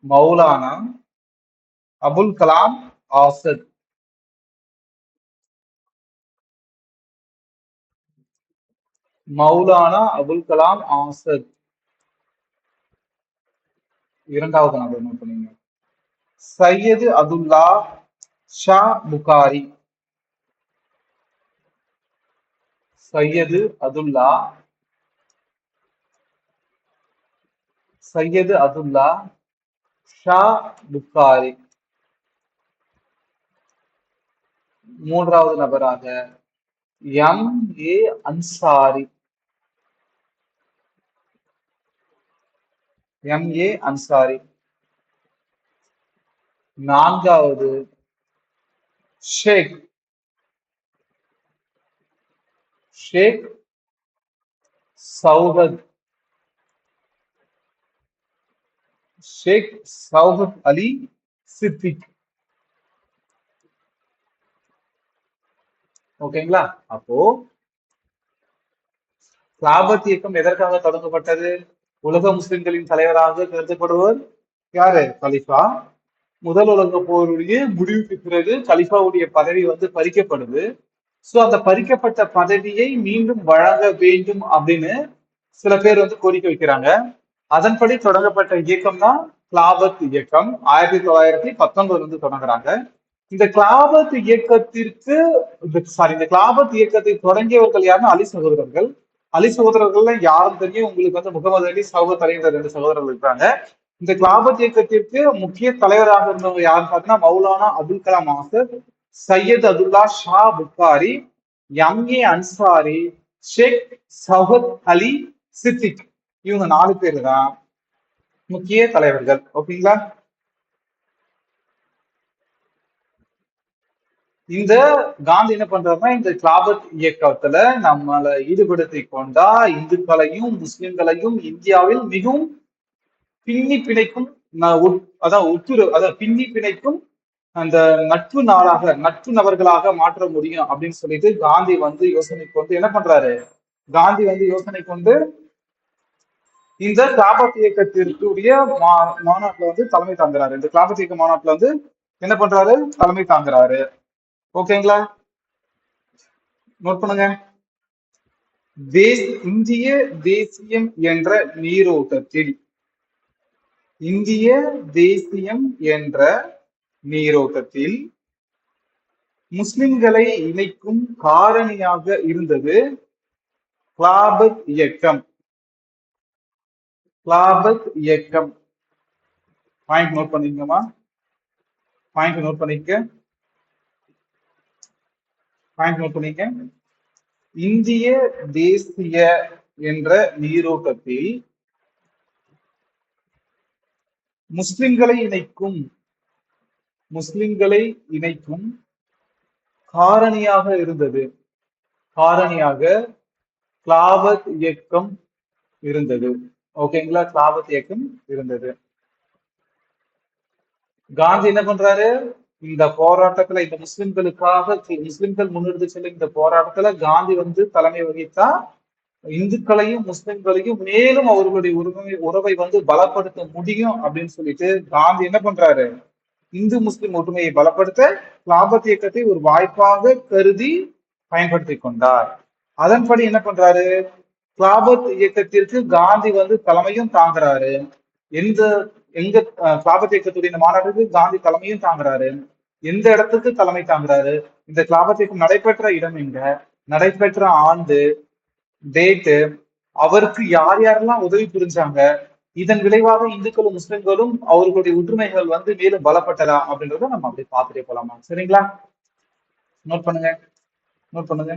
மௌலானா அபுல் கலாம் ஆசத். மௌலானா அபுல் கலாம் ஆசத். இரண்டாவது நபர் நோட் பண்ணீங்க. சையது அதுல்லா ஷா புகாரி. சையது அதுல்லா சையது அதுல்லா ஷா புகாரி. மூன்றாவது நபராக M A Ansari. M A Ansari. நான்காவது ஷேக் ஷேக் சௌஹத் ஷேக் சௌஹத் அலி சித்திக். ஓகேங்களா? அப்போ கிலாபத் இயக்கம் எதற்காக தொடங்கப்பட்டது? உலக முஸ்லிம்களின் தலைவராக கருதப்படுவர் யாரு? கலிஃபா. முதல் உலக போருடைய முடிவுக்கு பிறகு கலிஃபாவுடைய பதவி வந்து பறிக்கப்படுது. சோ அந்த பறிக்கப்பட்ட பதவியை மீண்டும் வழங்க வேண்டும் அப்படின்னு சில பேர் வந்து கோரிக்கை வைக்கிறாங்க. அதன்படி தொடங்கப்பட்ட இயக்கம் தான் கிலாபத் இயக்கம். 1919 வந்து தொடங்குறாங்க. இந்த கிலாபத் இயக்கத்திற்கு இந்த கிலாபத் இயக்கத்தை தொடங்கியவர்கள் யாருன்னா அலி சகோதரர்கள். அலி சகோதரர்கள்ல யாரும் தெரியும் உங்களுக்கு வந்து முகமது அலி, சௌகத் அலி என்ற 2 சகோதரர்கள் இருக்காங்க. இந்த கிலாபத் இயக்கத்திற்கு முக்கிய தலைவராக இருந்தவங்க யாருன்னு பார்த்தீங்கன்னா மௌலானா அபுல் கலாம் ஆசத், சையத் அதுல்லா ஷா புக்காரி, எம் ஏ அன்சாரி, ஷேக் சௌஹத் அலி சித்திக். இவங்க 4 பேர் தான் முக்கிய தலைவர்கள். ஓகேங்களா? இந்த காந்தி என்ன பண்றாருன்னா இந்த கிலாபத் இயக்கத்துல நம்மளை ஈடுபடுத்தி கொண்டா இந்துக்களையும் முஸ்லிம்களையும் இந்தியாவில் மிகவும் பின்னி பிணைக்கும் அதான் பின்னி பிணைக்கும் அந்த நட்பு நாளாக நட்பு நபர்களாக மாற்ற முடியும் அப்படின்னு சொல்லிட்டு காந்தி வந்து யோசனை கொண்டு என்ன பண்றாரு? காந்தி வந்து யோசனை கொண்டு இந்த கிலாபத் இயக்கத்திற்குரிய மாநாட்டுல வந்து தலைமை தாங்குறாரு. இந்த கிலாபத் இயக்க மாநாட்டுல வந்து என்ன பண்றாரு? தலைமை தாங்குறாரு. ஓகேங்களா? நோட் பண்ணுங்க. இந்திய தேசியம் என்ற நீரோட்டத்தில் இந்திய தேசியம் என்ற நீரோட்டத்தில் முஸ்லிம்களை இணைக்கும் காரணியாக இருந்தது கிலாபத் இயக்கம். கிலாபத் இயக்கம். பாயிண்ட் நோட் பண்ணிக்கமா? பாயிண்ட் நோட் பண்ணிக்க. பாயிண்ட் நோட் பண்ணிக்க. இந்திய தேசிய என்ற நீரோட்டத்தில் முஸ்லிம்களை இணைக்கும் காரணியாக இருந்தது. காரணியாக கிலாபத் இயக்கம் இருந்தது. ஓகேங்களா? கிலாபத் இயக்கம் இருந்தது. காந்தி என்ன பண்றாரு? இந்த போராட்டத்துல இந்த முஸ்லிம்கள் முன்னெடுத்து செல்லும் இந்த போராட்டத்துல காந்தி வந்து தலைமை வகித்தா இந்துக்களையும் முஸ்லிம்களையும் மேலும் அவர்களுடைய உறவை வந்து பலப்படுத்த முடியும் அப்படின்னு சொல்லிட்டு காந்தி என்ன பண்றாரு? இந்து முஸ்லிம் ஒற்றுமையை பலப்படுத்த கிலாபத் இயக்கத்தை ஒரு வாய்ப்பாக கருதி பயன்படுத்தி கொண்டார். அதன்படி என்ன பண்றாரு? கிலாபத் இயக்கத்திற்கு காந்தி வந்து தலைமையும் தாங்குறாரு. எந்த எங்க கிலாபத் இயக்கத்துடைய இந்த மாநாட்டுக்கு காந்தி தலைமையும் தாங்குறாரு. எந்த இடத்துக்கு தலைமை தாங்குறாரு? இந்த கிலாபத் இயக்கம் நடைபெற்ற இடம் எங்க, நடைபெற்ற ஆண்டு, டேட்டு, அவருக்கு யார் யாரெல்லாம் உதவி புரிஞ்சாங்க, இதன் விளைவாக இந்துக்களும் முஸ்லிம்களும் அவர்களுடைய ஒற்றுமைகள் வந்து மேலும் பலப்பட்டதா அப்படின்றத நம்ம அப்படியே பார்த்துட்டே போலாமா? சரிங்களா? நோட் பண்ணுங்க, நோட் பண்ணுங்க.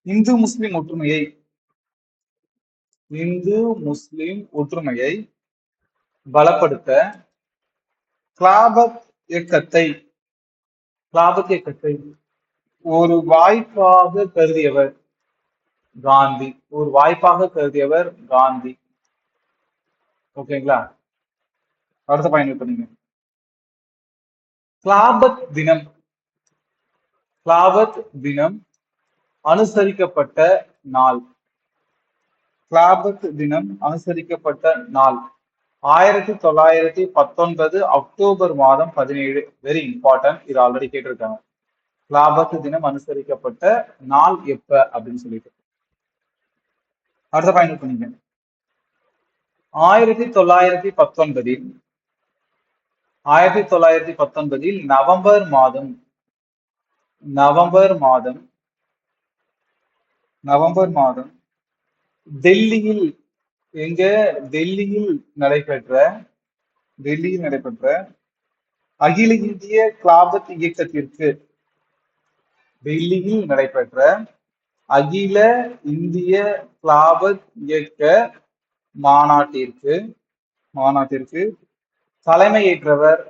இந்து முஸ்லிம் ஒற்றுமையை இந்து முஸ்லிம் ஒற்றுமையை பலப்படுத்த கிளாபத் இயக்கத்தை கிளாபத் இயக்கத்தை ஒரு வாய்ப்பாக கருதியவர் காந்தி. ஒரு வாய்ப்பாக கருதியவர் காந்தி. ஓகேங்களா? அடுத்த பாயிண்ட் பண்ணீங்க. கிளாபத் தினம் கிளாபத் தினம் அனுசரிக்கப்பட்ட நாள். கிளாபத் தினம் அனுசரிக்கப்பட்ட நாள் 1919 அக்டோபர் மாதம் 17. Very important. இது ஆல்ரெடி கேட்டிருக்காங்க. கிளாபத் தினம் அனுசரிக்கப்பட்ட நாள் எப்ப அப்படின்னு சொல்லிட்டு. அடுத்த பாயிண்ட் பண்ணீங்க. 1919 1919 நவம்பர் மாதம் நவம்பர் மாதம் டெல்லியில் எங்க டெல்லியில் நடைபெற்ற டெல்லியில் நடைபெற்ற அகில இந்திய கிளாபத் இயக்கத்திற்கு டெல்லியில் நடைபெற்ற அகில இந்திய கிளாபத் இயக்க மாநாட்டிற்கு மாநாட்டிற்கு தலைமையேற்றவர்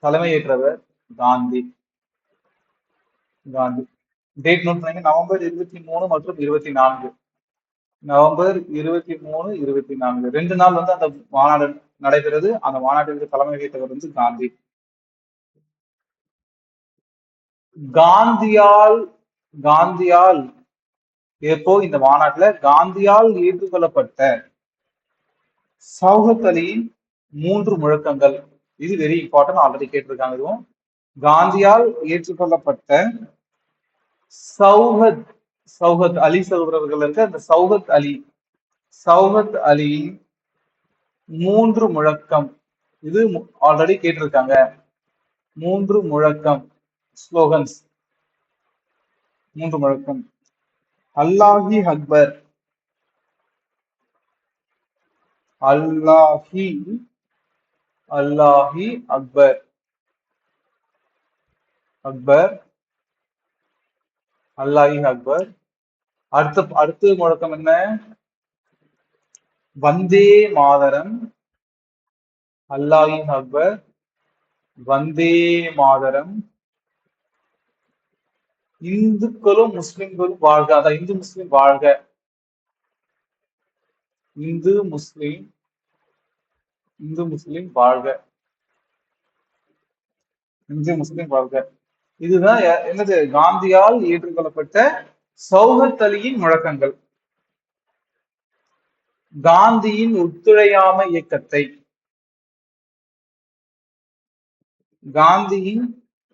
தலைமையேற்றவர் காந்தி. காந்தி. டேட் நோட் பண்ணுங்க. நவம்பர் 23 மற்றும் 24. நவம்பர் 23, 24 2 நாள் வந்து அந்த மாநாடு நடைபெறுது. அந்த மாநாட்டிற்கு தலைமை வகித்தவர் வந்து காந்தி. காந்தியால் காந்தியால் எப்போ இந்த மாநாட்டுல காந்தியால் ஏற்றுக்கொள்ளப்பட்ட சௌகத் அலியின் 3 முழக்கங்கள். இது வெரி இம்பார்ட்டன்ட். ஆல்ரெடி கேட்டிருக்காங்க. இதுவும் காந்தியால் ஏற்றுக்கொள்ளப்பட்ட சௌகத் சௌகத் அலி சகோதரர்கள் இருக்க அந்த சௌகத் அலியின் 3 முழக்கம். இது ஆல்ரெடி கேட்டிருக்காங்க. 3 முழக்கம் ஸ்லோகன்ஸ். 3 முழக்கம். அல்லாஹி அக்பர் அல்லாஹி அல்லாஹி அக்பர் அக்பர் அல்லாஹி அக்பர். அடுத்த முழக்கம் என்ன? வந்தே மாதரம் அல்லாஹி அக்பர் வந்தே மாதரம். இந்துக்களும் முஸ்லிம்களும் வாழ்க. அதான் இந்து முஸ்லிம் வாழ்க. இந்து முஸ்லிம் இந்து முஸ்லிம் வாழ்க. இந்து முஸ்லிம் வாழ்க. இதுதான் என்னது? காந்தியால் ஏற்றுக்கொள்ளப்பட்ட சௌகத் அலியின் முழக்கங்கள். காந்தியின் ஒத்துழையாமை இயக்கத்தை காந்தியின்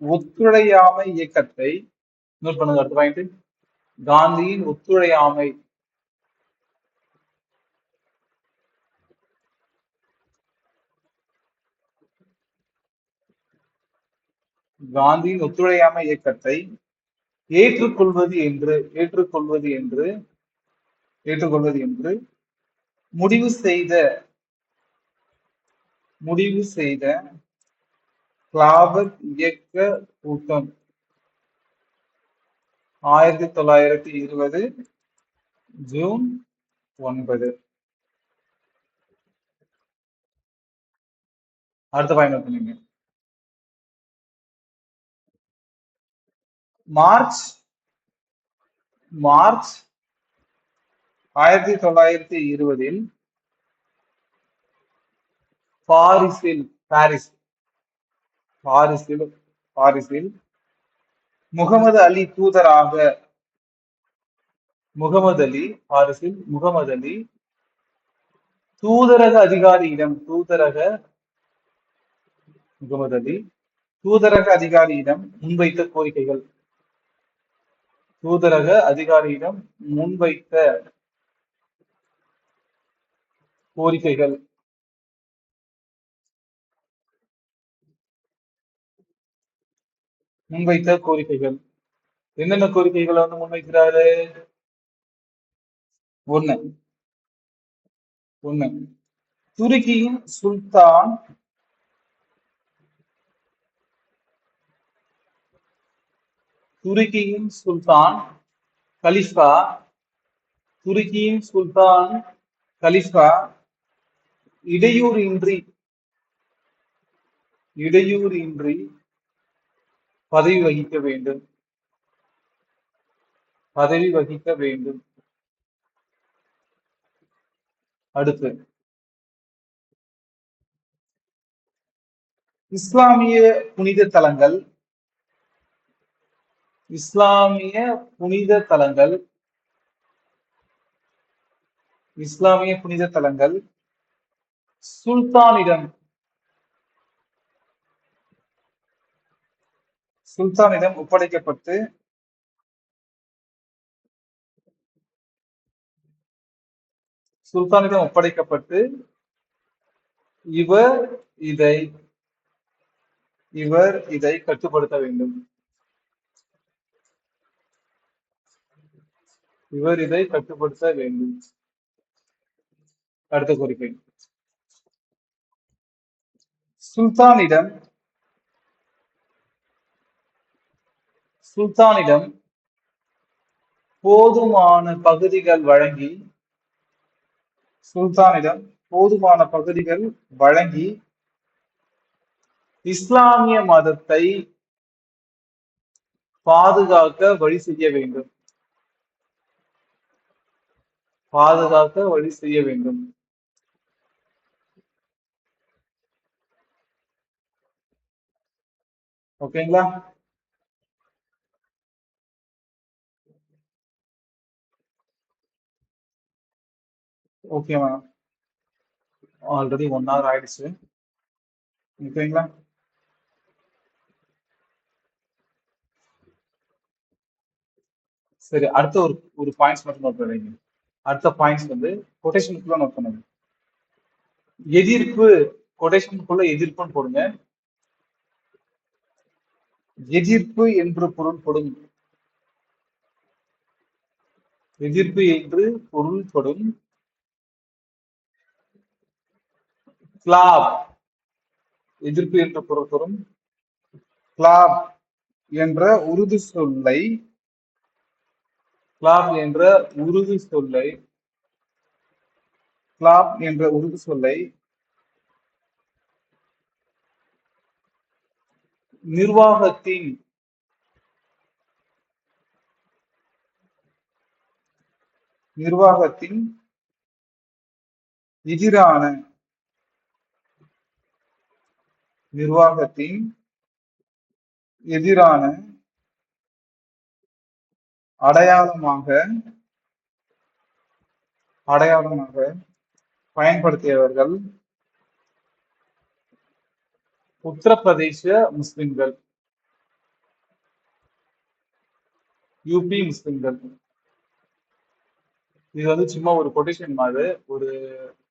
ஒத்துழையாமை இயக்கத்தை நோட் பண்ணுங்க. அடுத்த பாயிண்ட். காந்தியின் ஒத்துழையாமை காந்தியின் ஒத்துழையாமை இயக்கத்தை ஏற்றுக்கொள்வது என்று ஏற்றுக்கொள்வது என்று ஏற்றுக்கொள்வது என்று முடிவு செய்த முடிவு செய்த கிளாபத் இயக்க கூட்டம் 1920 ஜூன் 9. அடுத்த பாயிண்ட் பண்ணுங்க. மார்ச் மார்ச் 1920 பாரிஸில் பாரிஸ் பாரிஸில் பாரிஸில் முகமது அலி தூதராக முகமது அலி பாரிஸில் முகமது அலி தூதரக அதிகாரியிடம் முகமது அலி தூதரக அதிகாரியிடம் முன்வைத்த கோரிக்கைகள். தூதரக அதிகாரியிடம் முன்வைத்த கோரிக்கைகள். முன்வைத்த கோரிக்கைகள். என்னென்ன கோரிக்கைகளை வந்து முன்வைக்கிறாரு? ஒண்ணு ஒண்ணு துருக்கியின் சுல்தான் துருக்கியின் சுல்தான் கலிஃபா துருக்கியின் சுல்தான் கலிஃபா இடையூறின்றி இடையூறின்றி பதவி வகிக்க வேண்டும். பதவி வகிக்க வேண்டும். அடுத்து இஸ்லாமிய புனித தலங்கள் இஸ்லாமிய புனித தலங்கள் இஸ்லாமிய புனித தலங்கள் சுல்தானிடம் சுல்தானிடம் ஒப்படைக்கப்பட்டு சுல்தானிடம் ஒப்படைக்கப்பட்டு இவர் இதை இவர் இதை கட்டுப்படுத்த வேண்டும். இவர் இதை கட்டுப்படுத்த வேண்டும். அடுத்த கோரிக்கை சுல்தானிடம் சுல்தானிடம் போதுமான பகுதிகள் வழங்கி சுல்தானிடம் போதுமான பகுதிகள் வழங்கி இஸ்லாமிய மதத்தை பாதுகாக்க வழி செய்ய வேண்டும். பாதுகாக்க வழி செய்ய வேண்டும். ஓகேங்களா? Okay ma'am. ஆல்ரெடி 1 hour ஆயிடுச்சு. ஓகேங்களா? சரி, அடுத்த ஒரு ஒரு பாயிண்ட்ஸ் மட்டும் நோட் பண்ணுங்க. அடுத்த பாயிண்ட்ஸ் வந்து கொட்டேஷனுக்குள்ள நோட் பண்ணுங்க. எதிர்ப்பு கொட்டேஷனுக்குள்ள எதிர்ப்புன்னு போடுங்க. எதிர்ப்பு என்று பொருள்படும் எதிர்ப்பு என்று பொருள்படும் கிளாப் எதிர்ப்பு என்று பொருள்படும் கிளாப் என்ற உருது சொல்லை கிளாப் என்ற உருது சொல்லை கிளாப் என்ற உருது சொல்லை நிர்வாகத்தின் நிர்வாகத்தின் எதிரான நிர்வாகத்தின் எதிரான அடையாளமாக அடையாளமாக பயன்படுத்தியவர்கள் உத்தரப்பிரதேச முஸ்லிம்கள், யூபி முஸ்லிம்கள். இது வந்து சும்மா ஒரு கொட்டேஷன் மாதிரி ஒரு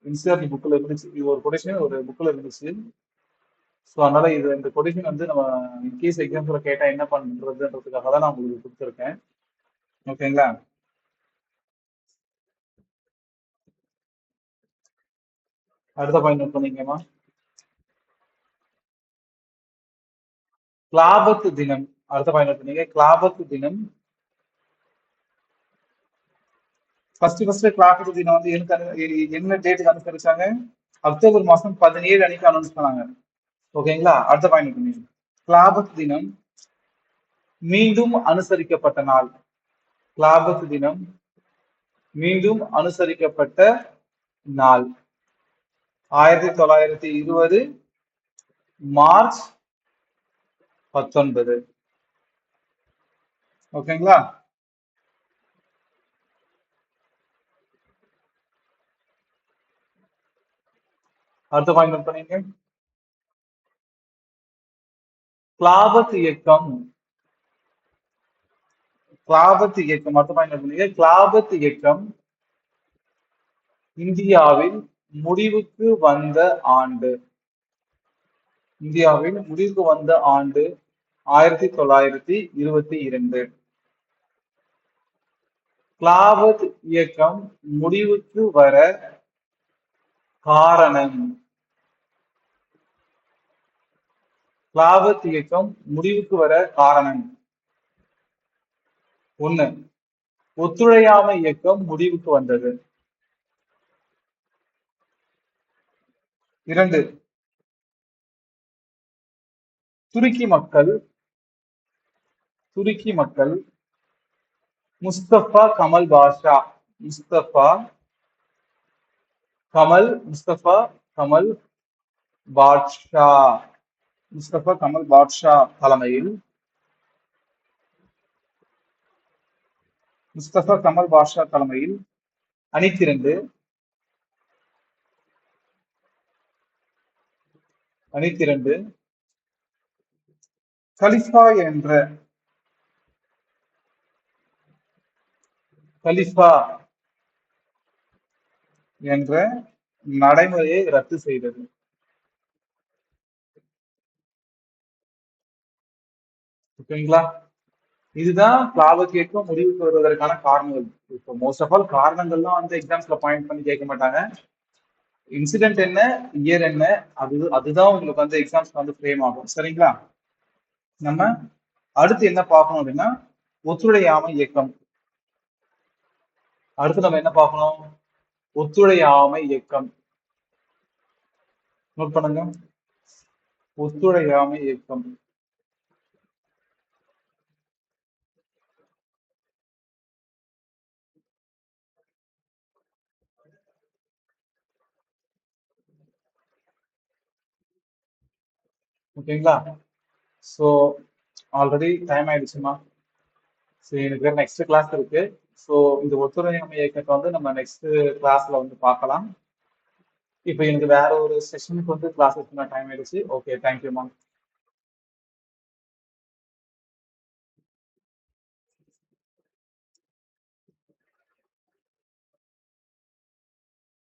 என்சிஆர்டி புக்ல இருந்துச்சு. இது ஒரு கொட்டேஷன் ஒரு புக்ல இருந்துச்சு. ஸோ அதனால இது இந்த கொட்டேஷன் வந்து நம்ம இன்கேஸ் எக்ஸாம்ஸ்ல கேட்டா என்ன பண்றதுன்றதுக்காக தான் நான் உங்களுக்கு கொடுத்துருக்கேன். ஓகேங்களா? அடுத்த பாயிண்ட் நோட் பண்ணீங்கம்மா. கிளாபத் தினம். அடுத்த பாயிண்ட் நோட் பண்ணீங்க. கிளாபத் தினம். ஃபர்ஸ்ட் கிளாபத் தினம் வந்து என்ன டேட்டுக்கு அனுசரிச்சாங்க? அக்டோபர் மாசம் 17 அன்னைக்கு அனௌன்ஸ் பண்ணாங்க. ஓகேங்களா? அடுத்த பாயிண்ட் நோட் பண்ணீங்க. கிளாபத் தினம் மீண்டும் அனுசரிக்கப்பட்ட நாள். கிளாபத் தினம் மீண்டும் அனுசரிக்கப்பட்ட நாள் 1920 மார்ச் 19. ஓகேங்களா? அடுத்த பாயிண்ட் நோட் பண்ணீங்க. கிளாபத் இயக்கம் கிளாபத் இயக்கம் அடுத்த பாயிண்ட் நோட் பண்ணீங்க. கிளாபத் இயக்கம் இந்தியாவில் முடிவுக்கு வந்த ஆண்டு. இந்தியாவில் முடிவுக்கு வந்த ஆண்டு 1922. கிளாவத் இயக்கம் முடிவுக்கு வர காரணம். கிளாவத் இயக்கம் முடிவுக்கு வர காரணம். 1. ஒத்துழையாமை இயக்கம் முடிவுக்கு வந்தது. 2. துருக்கி மக்கள் முஸ்தபா கமல் பாஷா முஸ்தபா கமல் பாட்ஷா முஸ்தபா கமல் பாட்ஷா தலைமையில் அணிதிரண்டு கலிஃபா என்ற நடைமுறையை ரத்து செய்தது. ஓகேங்களா? இதுதான் கிளாவத் இயக்கம் முடிவுக்கு வருவதற்கான காரணங்கள். இப்போ மோஸ்ட் ஆஃப் ஆல் காரணங்கள்லாம் வந்து எக்ஸாம்ஸ்ல பாயிண்ட் பண்ணி கேட்க மாட்டாங்க. இன்சிடென்ட் என்ன, இயர் என்ன, அதுதான் உங்களுக்கு வந்து எக்ஸாம்ஸ்ல வந்து ஃப்ரேம் ஆகும். சரிங்களா? நம்ம அடுத்து என்ன பார்க்கணும் அப்படின்னா ஒத்துழையாமை இயக்கம். அடுத்து நம்ம என்ன பார்க்கணும்? ஒத்துழையாமை இயக்கம். நோட் பண்ணுங்க. ஒத்துழையாமை இயக்கம். ஓகேங்களா? ஸோ ஆல்ரெடி டைம் ஆயிடுச்சுமா. சரி, எனக்கு நெக்ஸ்ட் கிளாஸ் இருக்கு. ஸோ இந்த ஒத்துழையாமை இயக்கத்தை வந்து நம்ம நெக்ஸ்ட் கிளாஸ்ல வந்து பார்க்கலாம். இப்போ எனக்கு வேற ஒரு செஷனுக்கு வந்து கிளாஸ் டைம் ஆயிடுச்சு. Okay, thank you ma'am.